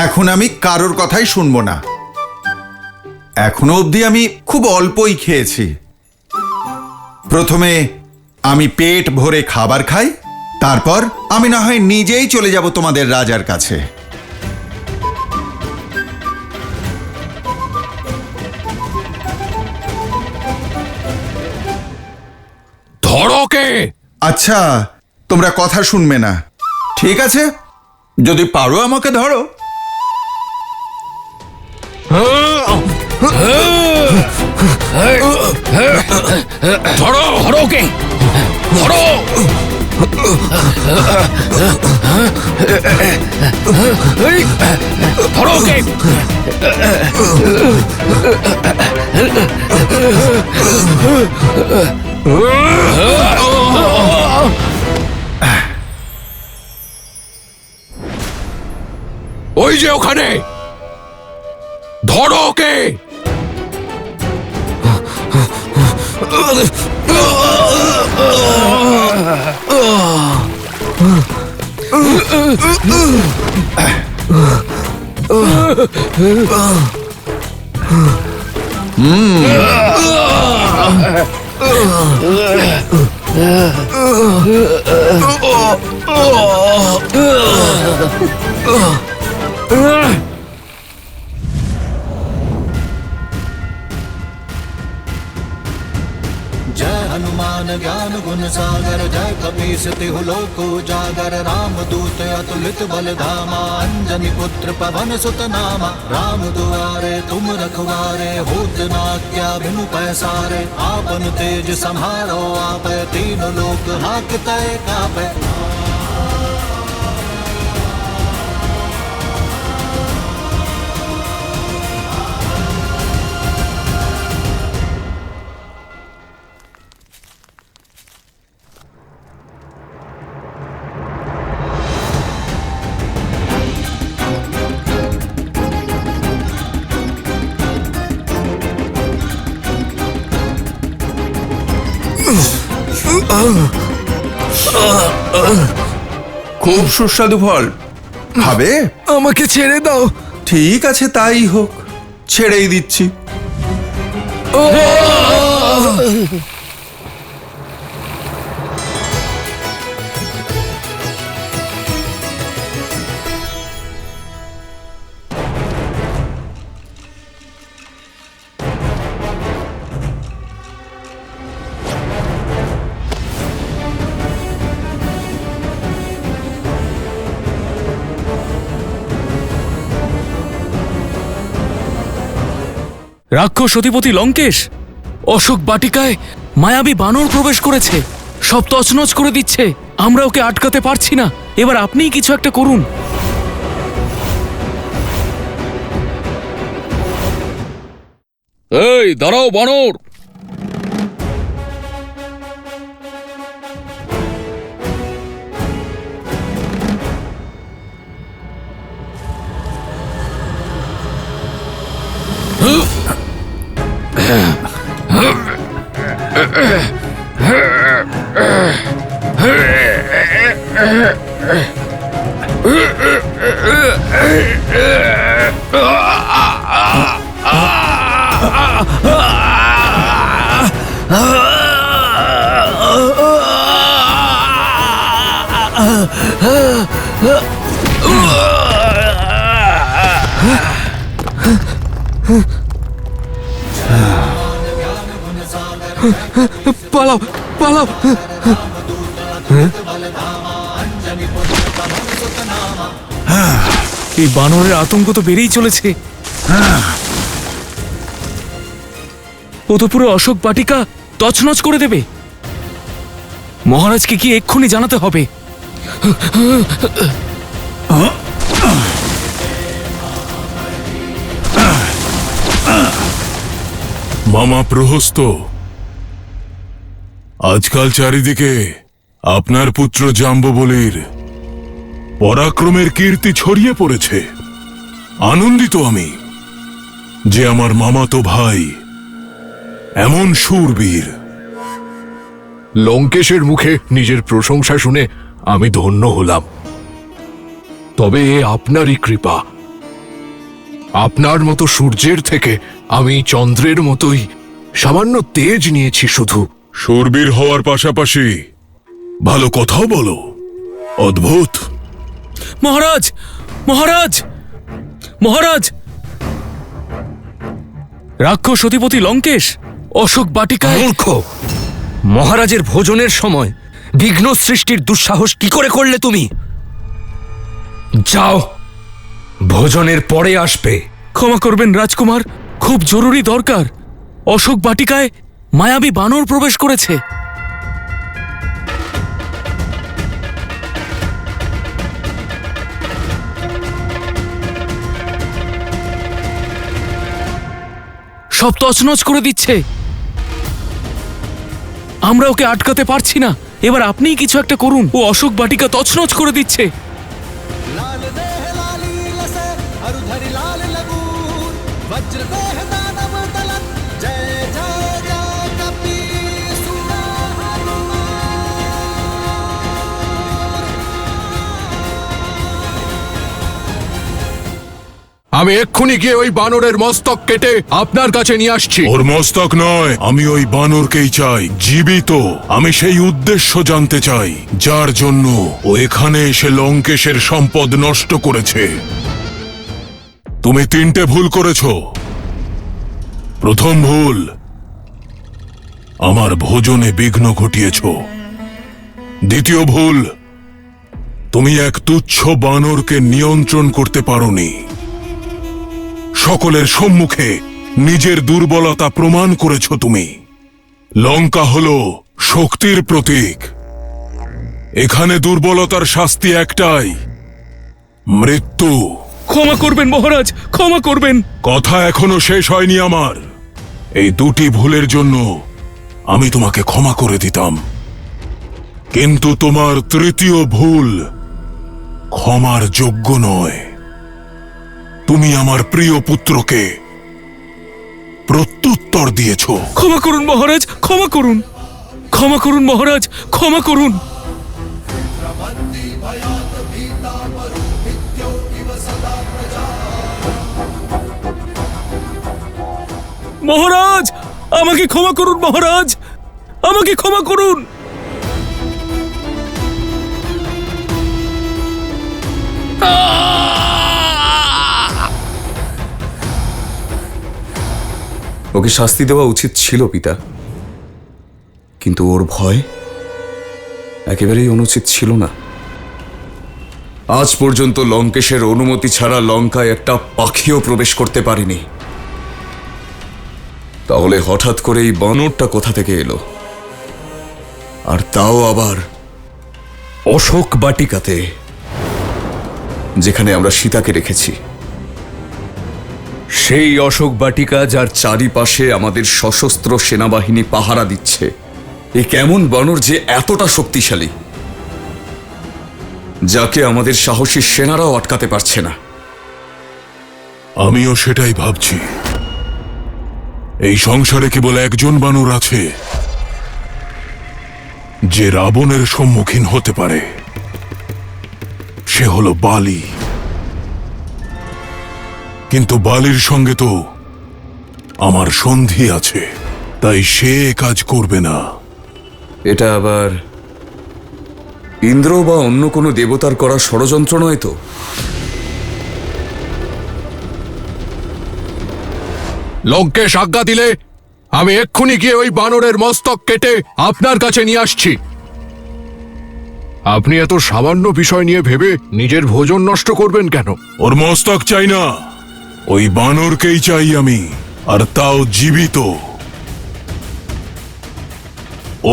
এখন আমি কারোর কথাই শুনবো না। এখনো অবধি আমি খুব অল্পই খেয়েছি। প্রথমে আমি পেট ভরে খাবার খাই, তারপর আমি না হয় নিজেই চলে যাব তোমাদের রাজার কাছে। ধরো কে। আচ্ছা, তোমরা কথা শুনবে না, ঠিক আছে, যদি পারো আমাকে ধরো। ধরো ধরো ওকে, ধরো। ধরো ওকে। ওই যে ওখানে, ধরো ওকে। जय हनुमान ज्ञान गुण सागर, जय कपीस तिहु लोक उजागर, राम दूत अतुलित बल धामा, अंजनी पुत्र पवन सुत नामा। राम दुआरे तुम रखवारे, होत न आज्ञा बिनु पैसारे, आपन तेज सम्हारो आपै, तीनों लोक हांकते कापै। খুব সুস্বাদু ফল, খাবে? আমাকে ছেড়ে দাও। ঠিক আছে, তাই হোক, ছেড়েই দিচ্ছি। রাক্ষস অধিপতি লঙ্কেশ অশোক বাটিকায় মায়াবী বানর প্রবেশ করেছে, সব তছনছ করে দিচ্ছে। আমরা ওকে আটকাতে পারছি না, এবার আপনিই কিছু একটা করুন। এই দাঁড়াও বানর। পালাও পালাও। এই বানরের আতঙ্ক তো বেড়েই চলেছে। ও তো পুরো অশোক বাটিকা তছনছ করে দেবে। মহারাজকে কি এক্ষুনি জানাতে হবে। মামা প্রহস্ত, আজকাল চারিদিকে আপনার পুত্র জাম্ববলির পরাক্রমের কীর্তি ছড়িয়ে পড়েছে। আনন্দিত আমি যে আমার মামাতো ভাই এমন শূরবীর। লঙ্কেশের মুখে নিজের প্রশংসা শুনে আমি ধন্য হলাম। তবে এ আপনারই কৃপা। আপনার মতো সূর্যের থেকে আমি চন্দ্রের মতোই সামান্য তেজ নিয়েছি শুধু। শূরবীর হওয়ার পাশাপাশি ভালো কথাও বলো। অদ্ভুত। মহারাজ মহারাজ মহারাজ, রাক্ষস অধিপতি লঙ্কেশ অশোক বাটিকায়। মূর্খ! মহারাজের ভোজনের সময় বিঘ্ন সৃষ্টির দুঃসাহস কি করে করলে তুমি? যাও, ভোজনের পরে আসবে। ক্ষমা করবেন রাজকুমার, খুব জরুরি দরকার। অশোক বাটিকায় মায়াবী বানর প্রবেশ করেছে। সব তছনছ করে দিচ্ছে। আমরা ওকে আটকাতে পারছি না। এবার আপনিই কিছু একটা করুন। ও অশোক বাটিকা তছনছ করে দিচ্ছে। लाल देह लाली लसे अरुधरि लाल लगूर वज्र देह दानव दलन जय जय जय कपीसुर আমি এক্ষুনি গিয়ে ওই বানরের মস্তক কেটে আপনার কাছে নিয়ে আসছি। ওর মস্তক নয়, আমি ওই বানরকেই চাই, জীবিত। আমি সেই উদ্দেশ্য জানতে চাই যার জন্য ও এখানে এসে লঙ্কেশের সম্পদ নষ্ট করেছে। তুমি 3টে ভুল করেছ। প্রথম ভুল, আমার ভোজনে বিঘ্ন ঘটিয়েছ। দ্বিতীয় ভুল, তুমি এক তুচ্ছ বানরকে নিয়ন্ত্রণ করতে পারোনি। সকলের সম্মুখে নিজের দুর্বলতা প্রমাণ করেছ তুমি। লঙ্কা হলো শক্তির প্রতীক। এখানে দুর্বলতার শাস্তি একটাই, মৃত্যু। ক্ষমা করবেন মহারাজ, ক্ষমা করবেন। কথা এখনো শেষ হয়নি আমার। এই 2টি ভুলের জন্য আমি তোমাকে ক্ষমা করে দিতাম, কিন্তু তোমার 3য় ভুল ক্ষমার যোগ্য নয়। তুমি আমার প্রিয় পুত্রকে প্রত্যুত্তর দিয়েছ। ক্ষমা করুন মহারাজ, ক্ষমা করুন। ক্ষমা করুন মহারাজ, ক্ষমা করুন। মহারাজ, আমাকে ক্ষমা করুন মহারাজ, আমাকে ক্ষমা করুন। ওকে শাস্তি দেওয়া উচিত ছিল পিতা, কিন্তু ওর ভয় একেবারেই অনুচিত ছিল না। আজ পর্যন্ত লঙ্কেশের অনুমতি ছাড়া লঙ্কায় একটা পাখিও প্রবেশ করতে পারেনি। তাহলে হঠাৎ করে এই বানরটা কোথা থেকে এলো? আর তাও আবার অশোক বাটিকাতে, যেখানে আমরা সীতাকে রেখেছি। সেই অশোক বাটিকা যার চারিপাশে আমাদের সশস্ত্র সেনাবাহিনী পাহারা দিচ্ছে। এ কেমন বানর যে এতটা শক্তিশালী, যাকে আমাদের সাহসী সেনারাও আটকাতে পারছে না? আমিও সেটাই ভাবছি। এই সংসারে কেবল একজন বানর আছে যে রাবণের সম্মুখীন হতে পারে, সে হলো বালি। কিন্তু বালির সঙ্গে তো আমার সন্ধি আছে, তাই সে কাজ করবে না। এটা আবার ইন্দ্র বা অন্য কোনো দেবতার করা ষড়যন্ত্র নয় তো? লঙ্কেশ আজ্ঞা দিলে আমি এক্ষুনি গিয়ে ওই বানরের মস্তক কেটে আপনার কাছে নিয়ে আসছি। আপনি এত সামান্য বিষয় নিয়ে ভেবে নিজের ভোজন নষ্ট করবেন কেন? ওর মস্তক চাই না, ওই বানরকেই চাই আমি, আর তাও জীবিত।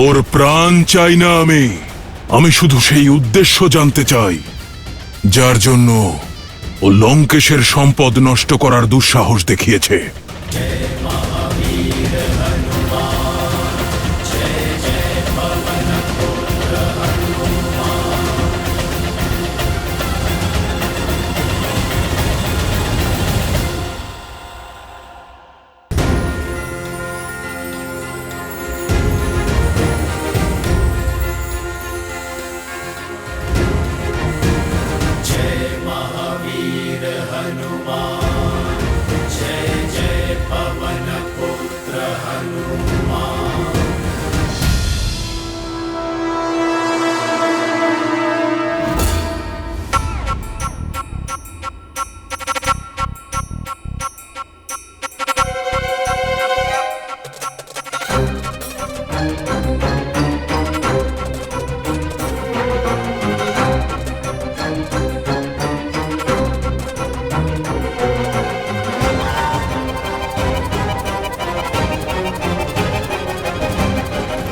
ওর প্রাণ চাই না আমি শুধু সেই উদ্দেশ্য জানতে চাই যার জন্য ও লঙ্কেশের সম্পদ নষ্ট করার দুঃসাহস দেখিয়েছে।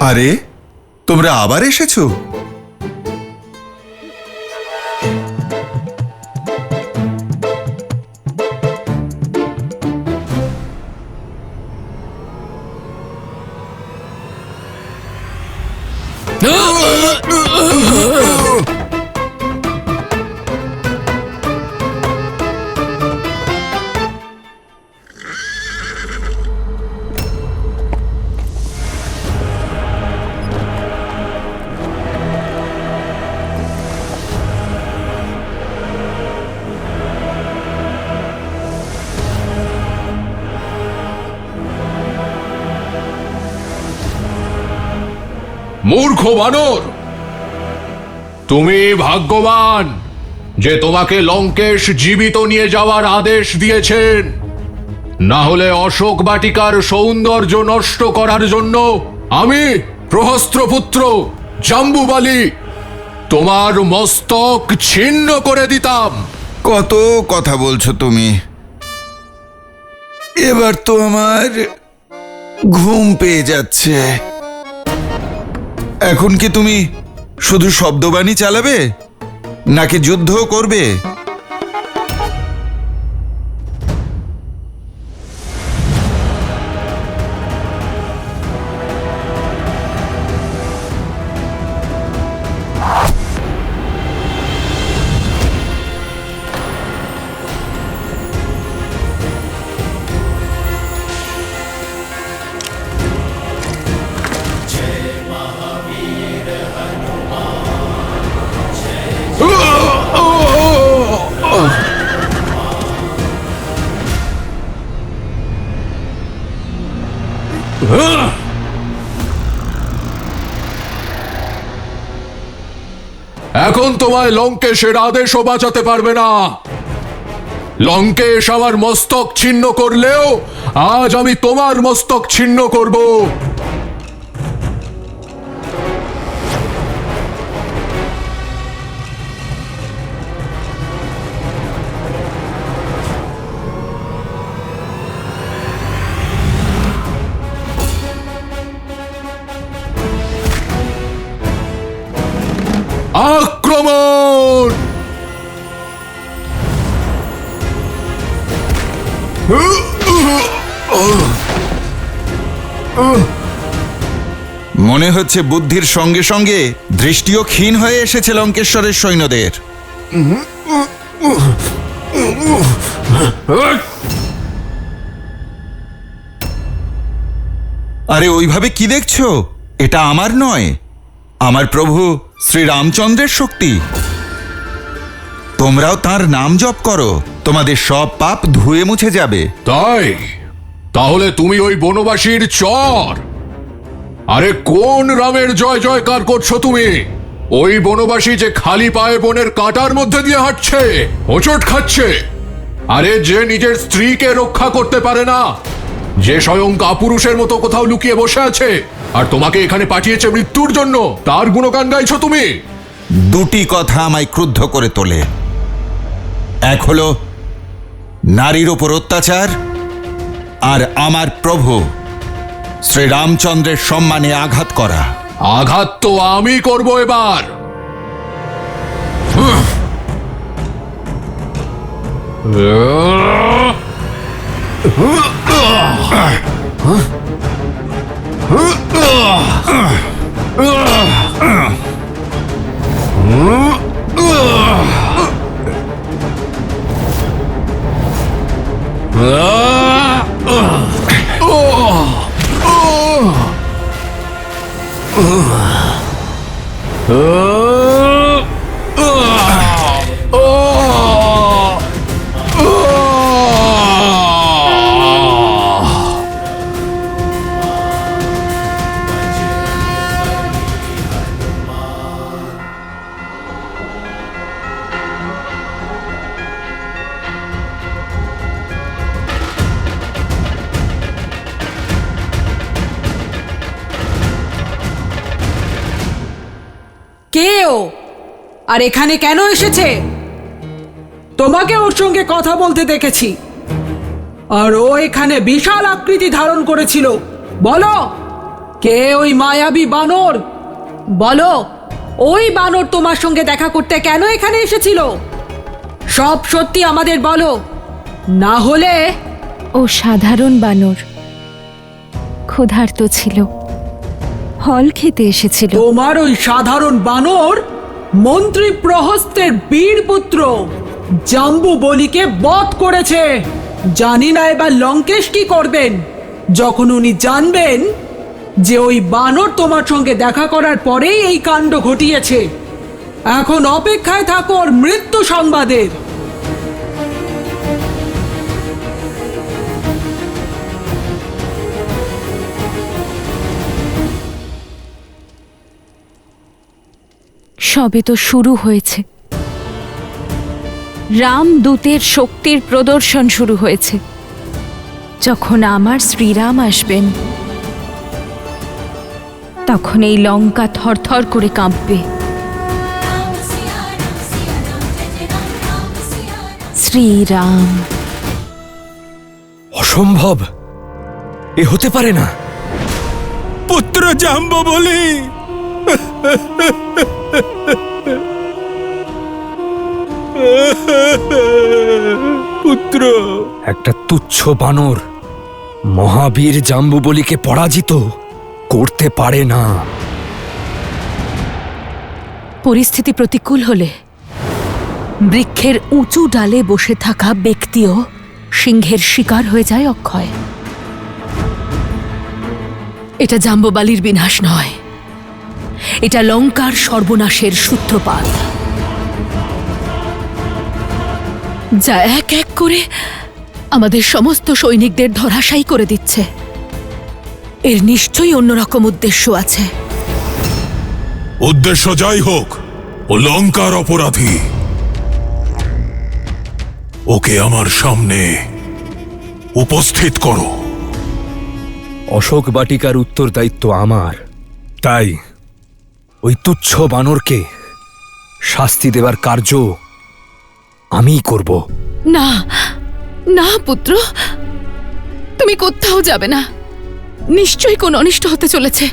আরে তোমরা আবার এসেছো? মূর্খ বানর, তুমি ভাগ্যবান যে তোমাকে লঙ্কেশ জীবিত নিয়ে যাওয়ার আদেশ দিয়েছেন, না হলে অশোক বাটিকার সৌন্দর্য নষ্ট করার জন্য আমি প্রহস্ত্রপুত্র জাম্বুবালি তোমার মস্তক ছিন্ন করে দিতাম। কত কথা বলছো তুমি, এবার তো আমার ঘুম পেয়ে যাচ্ছে। এখন কি তুমি শুধু শব্দবাণী চালাবে নাকি যুদ্ধ করবে? এখন তোমায় লঙ্কেশের আদেশও বাঁচাতে পারবে না। লঙ্কেশ আমার মস্তক ছিন্ন করলেও আজ আমি তোমার মস্তক ছিন্ন করব। আক্রমণ! মনে হচ্ছে বুদ্ধির সঙ্গে সঙ্গে দৃষ্টিও ক্ষীণ হয়ে এসেছে লঙ্কেশ্বরের সৈন্যদের। আরে ওইভাবে কি দেখছো? এটা আমার নয়, আমার প্রভু শ্রীরামচন্দ্রের শক্তি। তোমরাও তার নাম জপ করো, তোমাদের সব পাপ ধুয়ে মুছে যাবে। তাই তাহলে তুমি ওই বনবাসীর চর? আরে কোন রামের জয় জয়কার করছো তুমি? ওই বনবাসী যে খালি পায়ে বনের কাঁটার মধ্যে দিয়ে হাঁটছে, হোঁচট খাচ্ছে। আরে যে নিজের স্ত্রীকে রক্ষা করতে পারে না, যে স্বয়ং কাপুরুষের মতো কোথাও লুকিয়ে বসে আছে, আর তোমাকে এখানে পাঠিয়েছে মৃত্যুর জন্য, তার গুণগান গাইছো তুমি। দুটি কথা আমায় ক্রুদ্ধ করে তোলে। এক হলো নারীর ওপর অত্যাচার, আর আমার প্রভু শ্রীরামচন্দ্রের সম্মানে আঘাত করা। আঘাত তো আমি করব এবার। কে ও? আর এখানে কেন এসেছে? তোমাকে ওর সঙ্গে কথা বলতে দেখেছি, আর ও এখানে বিশাল আকৃতি ধারণ করেছিল। বলো, কে ওই মায়াবী বানর? বলো, ওই বানর তোমার সঙ্গে দেখা করতে কেন এখানে এসেছিল? সব সত্যি আমাদের বলো, না হলে। ও সাধারণ বানর, ক্ষুধার্ত ছিল, ফল খেতে এসেছিল। তোমার ওই সাধারণ বানর মন্ত্রী প্রহস্তের বীর পুত্র জাম্বু বলিকে বধ করেছে। জানি না এবার লঙ্কেশ কি করবেন যখন উনি জানবেন যে ওই বানর তোমার সঙ্গে দেখা করার পরেই এই কাণ্ড ঘটিয়েছে। এখন অপেক্ষায় থাকো ওর মৃত্যু সংবাদের। সবে তো শুরু হয়েছে। রামদূতের শক্তির প্রদর্শন শুরু হয়েছে। যখন আমার শ্রীরাম আসবেন, তখন এই লঙ্কা থরথর করে কাঁপবে। শ্রীরাম। অসম্ভব, এ হতে পারে না। পুত্র জাম্বু বলি, পুত্র। একটা তুচ্ছ বানর মহাবীর জাম্বুবলীকে পরাজিত করতে পারে না। পরিস্থিতি প্রতিকূল হলে বৃক্ষের উঁচু ডালে বসে থাকা ব্যক্তিও সিংহের শিকার হয়ে যায় অক্ষয়। এটা জাম্বুবালির বিনাশ নয়, এটা লঙ্কার সর্বনাশের সূত্রপাত, যা এক এক করে আমাদের সমস্ত সৈনিকদের ধরাশায়ী করে দিচ্ছে। এর নিশ্চয়ই অন্যরকম উদ্দেশ্য আছে। উদ্দেশ্য যাই হোক, ও লঙ্কার অপরাধী। ওকে আমার সামনে উপস্থিত করো। অশোক বাটিকার উত্তরদায়িত্ব আমার, তাই ওই তুচ্ছ বানরকে শাস্তি দেবার কার্য আমিই করব। না না পুত্র, তুমি কোথাও যাবে না। নিশ্চয়ই কোন অনিষ্ট হতে চলেছে।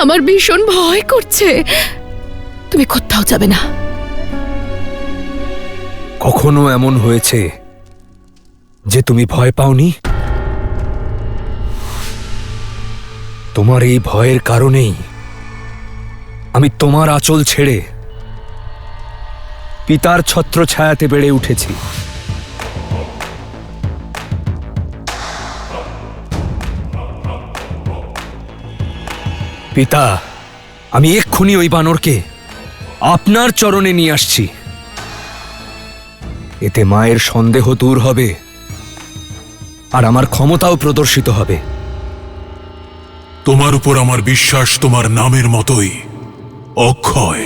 আমার ভীষণ ভয় করছে। তুমি কোথাও যাবে না। কখনো এমন হয়েছে যে তুমি ভয় পাওনি? তোমার এই ভয়ের কারণেই আমি তোমার আঁচল ছেড়ে পিতার ছত্রছায়াতে বেড়ে উঠেছি। পিতা, আমি এক্ষুনি ওই বানরকে আপনার চরণে নিয়ে আসছি। এতে মায়ের সন্দেহ দূর হবে আর আমার ক্ষমতাও প্রদর্শিত হবে। তোমার উপর আমার বিশ্বাস তোমার নামের মতোই অক্ষয়।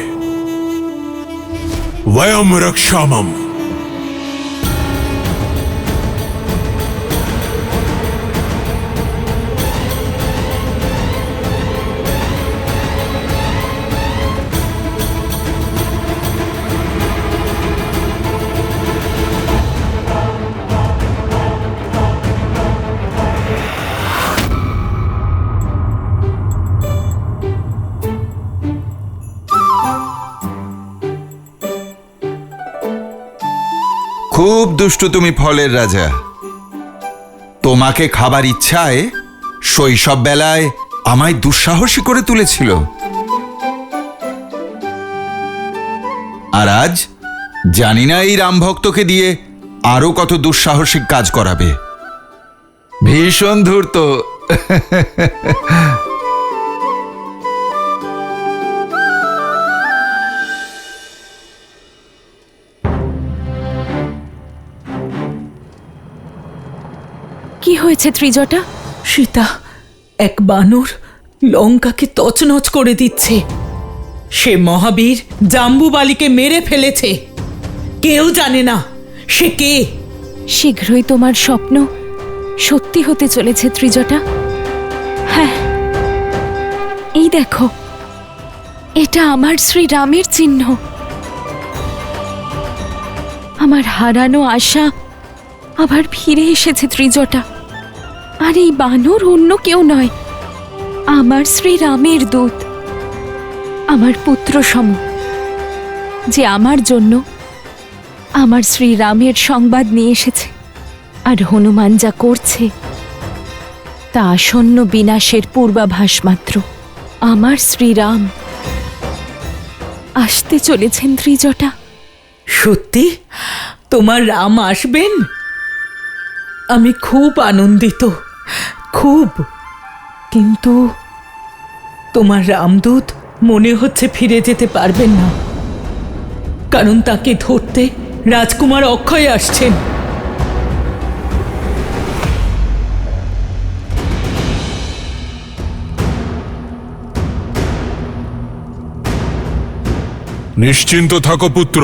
বয়ম রক্ষামম। খুব দুষ্টু তুমি ফলের রাজা। তোমাকে খাবার ইচ্ছায় শৈশব বেলায় আমায় দুঃসাহসী করে তুলেছিল, আর আজ জানি না এই রামভক্তকে দিয়ে আরো কত দুঃসাহসিক কাজ করাবে। ভীষণ ধূর্ত। কি হয়েছে ত্রিজটা? সীতা, এক বানর লঙ্কাকে তছনছ করে দিচ্ছে। সে মহাবীর জাম্বুবালিকে মেরে ফেলেছে। কেউ জানে না সে কে। শীঘ্রই তোমার স্বপ্ন সত্যি হতে চলেছে ত্রিজটা। হ্যাঁ, এই দেখো, এটা আমার শ্রীরামের চিহ্ন। আমার হারানো আশা আবার ফিরে এসেছে ত্রিজটা। আর এই বানর অন্য কেউ নয়, আমার শ্রীরামের দূত, আমার পুত্র সম, যে আমার জন্য আমার শ্রীরামের সংবাদ নিয়ে এসেছে। আর হনুমান যা করছে তা আসন্ন বিনাশের পূর্বাভাস মাত্র। আমার শ্রীরাম আসতে চলেছেন ত্রিজটা। সত্যি তোমার রাম আসবেন? আমি খুব আনন্দিত, খুব। কিন্তু তোমার রামদূত মনে হচ্ছে ফিরে যেতে পারবেন না, কারণ তাকে ধরতে রাজকুমার অক্ষয় আসছেন। নিশ্চিন্ত থাকো পুত্র,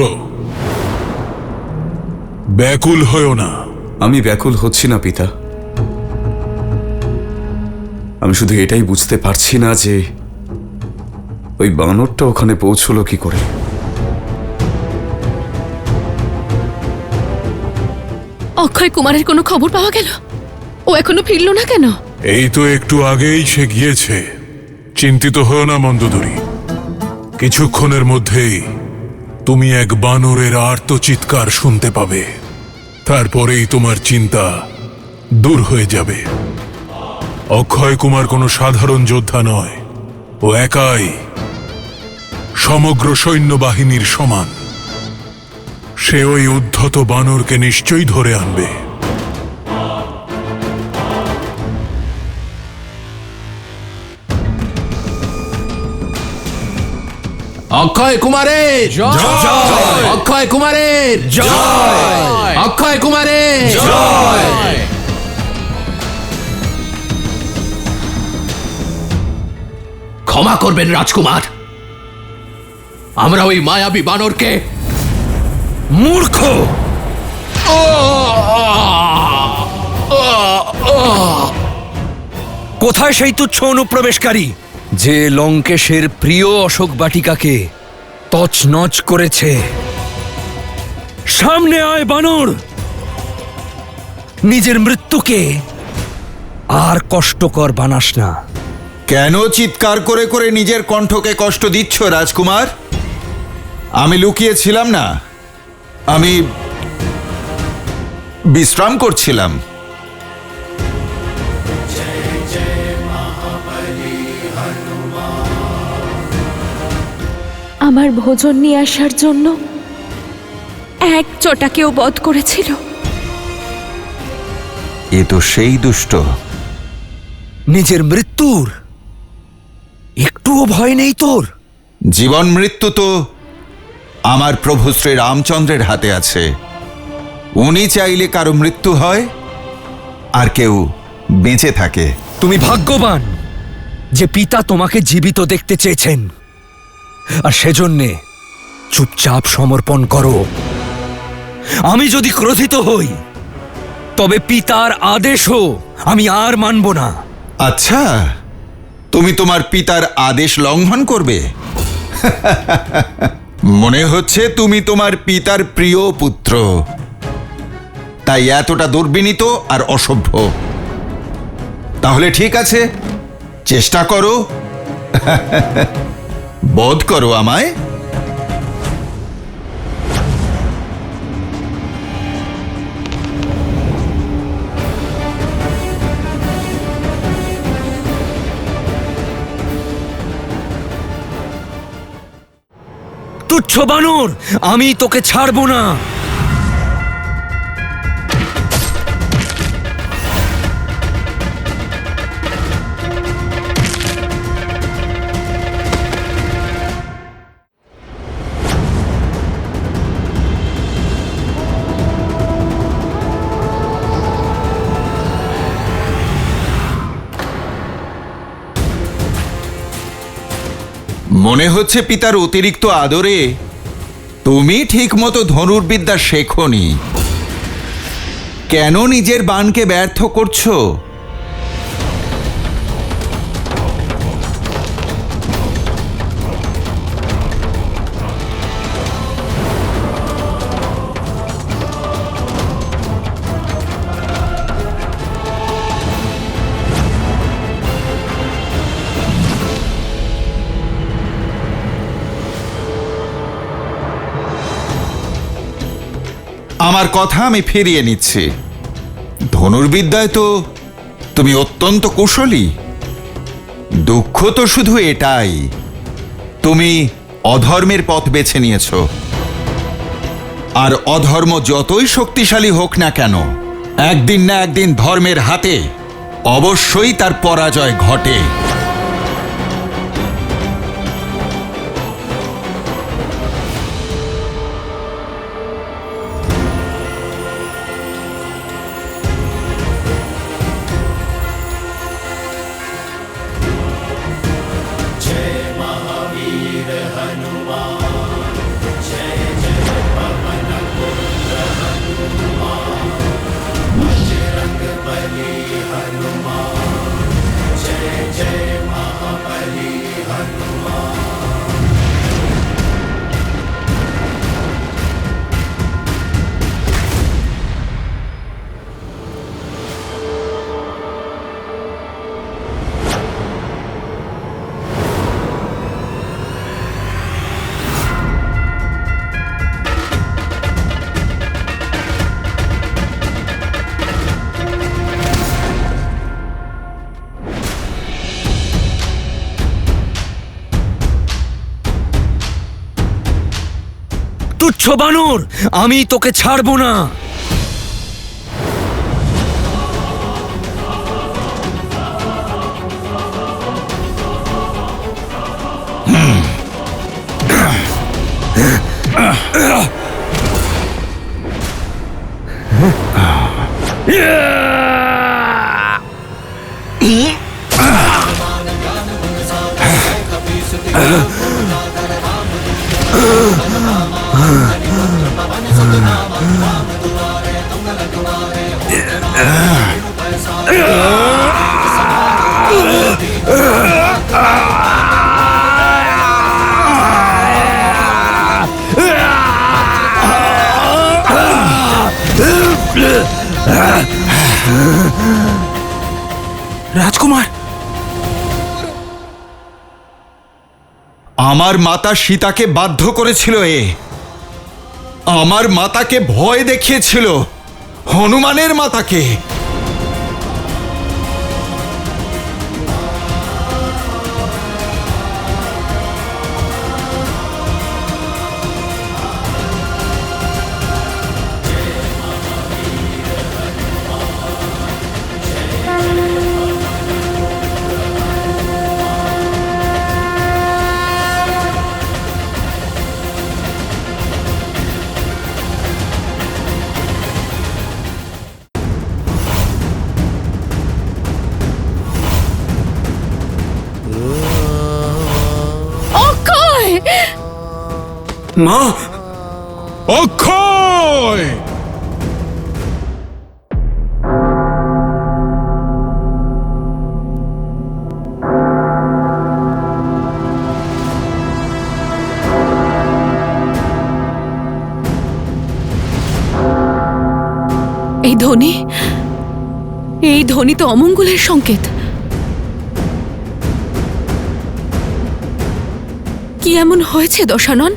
ব্যাকুল হয়েও না। আমি ব্যাকুল হচ্ছি না পিতা, আমি শুধু এটাই বুঝতে পারছি না যে ওই বানরটা ওখানে পৌঁছলো কি করে। অক্ষয় কুমারের কোনো খবর পাওয়া গেল? ও এখনো ফিরল না কেন? এই তো একটু আগেই সে গিয়েছে। চিন্তিত হও না মন্দোদরী, কিছুক্ষণের মধ্যেই তুমি এক বানরের আর্তচিৎকার শুনতে পাবে। তারপরেই তোমার চিন্তা দূর হয়ে যাবে। অক্ষয় কুমার কোনো সাধারণ যোদ্ধা নয়, ও একাই সমগ্র সৈন্যবাহিনীর সমান। সে ওই উদ্ধত বানরকে নিশ্চয়ই ধরে আনবে। অক্ষয় কুমারের জয়! অক্ষয় কুমারের জয়! অক্ষয় কুমারের জয়! ক্ষমা করবেন রাজকুমার, আমরা ওই মায়াবী বানরকে মূর্খ কোথায় সেই তুচ্ছ অনুপ্রবেশকারী যে লঙ্কেশের প্রিয় অশোক বাটিকাকে তছনছ করেছে? সামনে আয় বানর, নিজের মৃত্যুকে আর কষ্টকর বানাস না। কেন চিৎকার করে করে নিজের কণ্ঠকে কষ্ট দিচ্ছ রাজকুমার? আমি লুকিয়েছিলাম না, আমি বিশ্রাম করছিলাম। আমার ভোজন নিয়ে আসার জন্য এক চটাকেও বধ করেছিল। এ তো সেই দুষ্ট। নিজের মৃত্যুর একটুও ভয় নেই তোর? জীবন মৃত্যু তো আমার প্রভু শ্রী রামচন্দ্রের হাতে আছে। উনি চাইলে কারো মৃত্যু হয় আর কেউ বেঁচে থাকে। তুমি ভাগ্যবান যে পিতা তোমাকে জীবিত দেখতে চেয়েছেন, আর সেজন্যে চুপচাপ সমর্পণ করো। আমি যদি ক্রোধিত হই তবে পিতার আদেশও আমি আর মানব না। আচ্ছা, তুমি তোমার পিতার আদেশ লঙ্ঘন করবে? মনে হচ্ছে তুমি তোমার পিতার প্রিয় পুত্র, তাই এতটা দুর্বিনীত আর অসভ্য। তাহলে ঠিক আছে, চেষ্টা করো, বধ করো আমায়। তুচ্ছ বানর, আমি তোকে ছাড়বো না। মনে হচ্ছে পিতার অতিরিক্ত আদরে তুমি ঠিকমতো ধনুর্বিদ্যা শেখোনি। কেন নিজের বাণকে ব্যর্থ করছো? আমার কথা আমি ফিরিয়ে নিচ্ছি। ধনুর্বিদ্যায় তো তুমি অত্যন্ত কুশলী। দুঃখ তো শুধু এটাই, তুমি অধর্মের পথ বেছে নিয়েছ। আর অধর্ম যতই শক্তিশালী হোক না কেন, একদিন না একদিন ধর্মের হাতে অবশ্যই তার পরাজয় ঘটে। তুচ্ছ বানর, আমি তোকে ছাড়বো না। রাজকুমার, আমার মাতা সীতাকে বাধ্য করেছিল এ। আমার মাতাকে ভয় দেখিয়েছিল, হনুমানের মাতাকে। মা, অক্ষয়! এই ধ্বনি, এই ধ্বনি তো অমঙ্গলের সংকেত। কি এমন হয়েছে দশানন?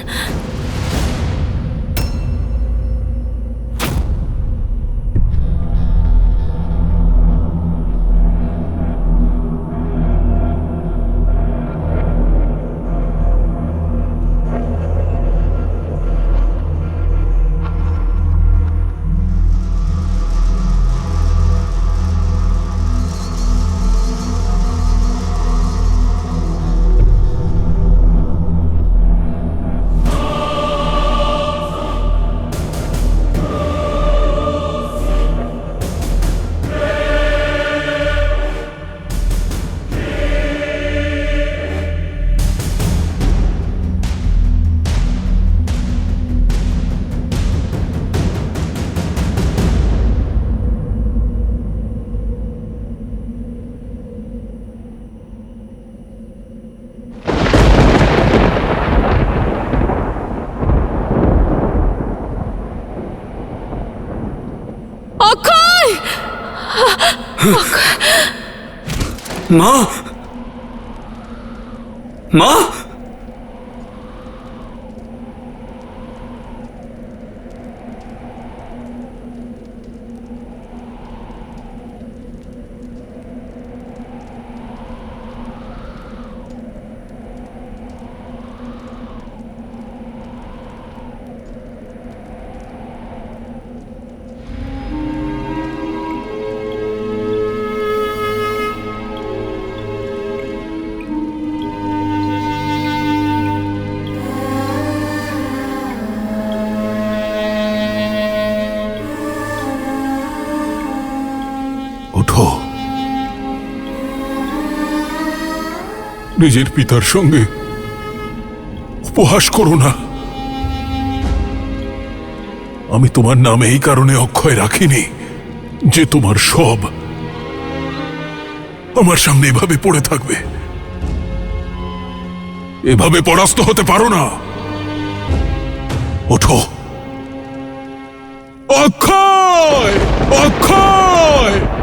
মা, মা, ওঠো। নিজের পিতার সঙ্গে উপহাস করো না। আমি তোমার নামে এই কারণে অক্ষয় রাখিনি যে তোমার সব আমার সামনে এভাবে পড়ে থাকবে। এভাবে পরাস্ত হতে পারো না। ওঠো। অক্ষয়, অক্ষয়।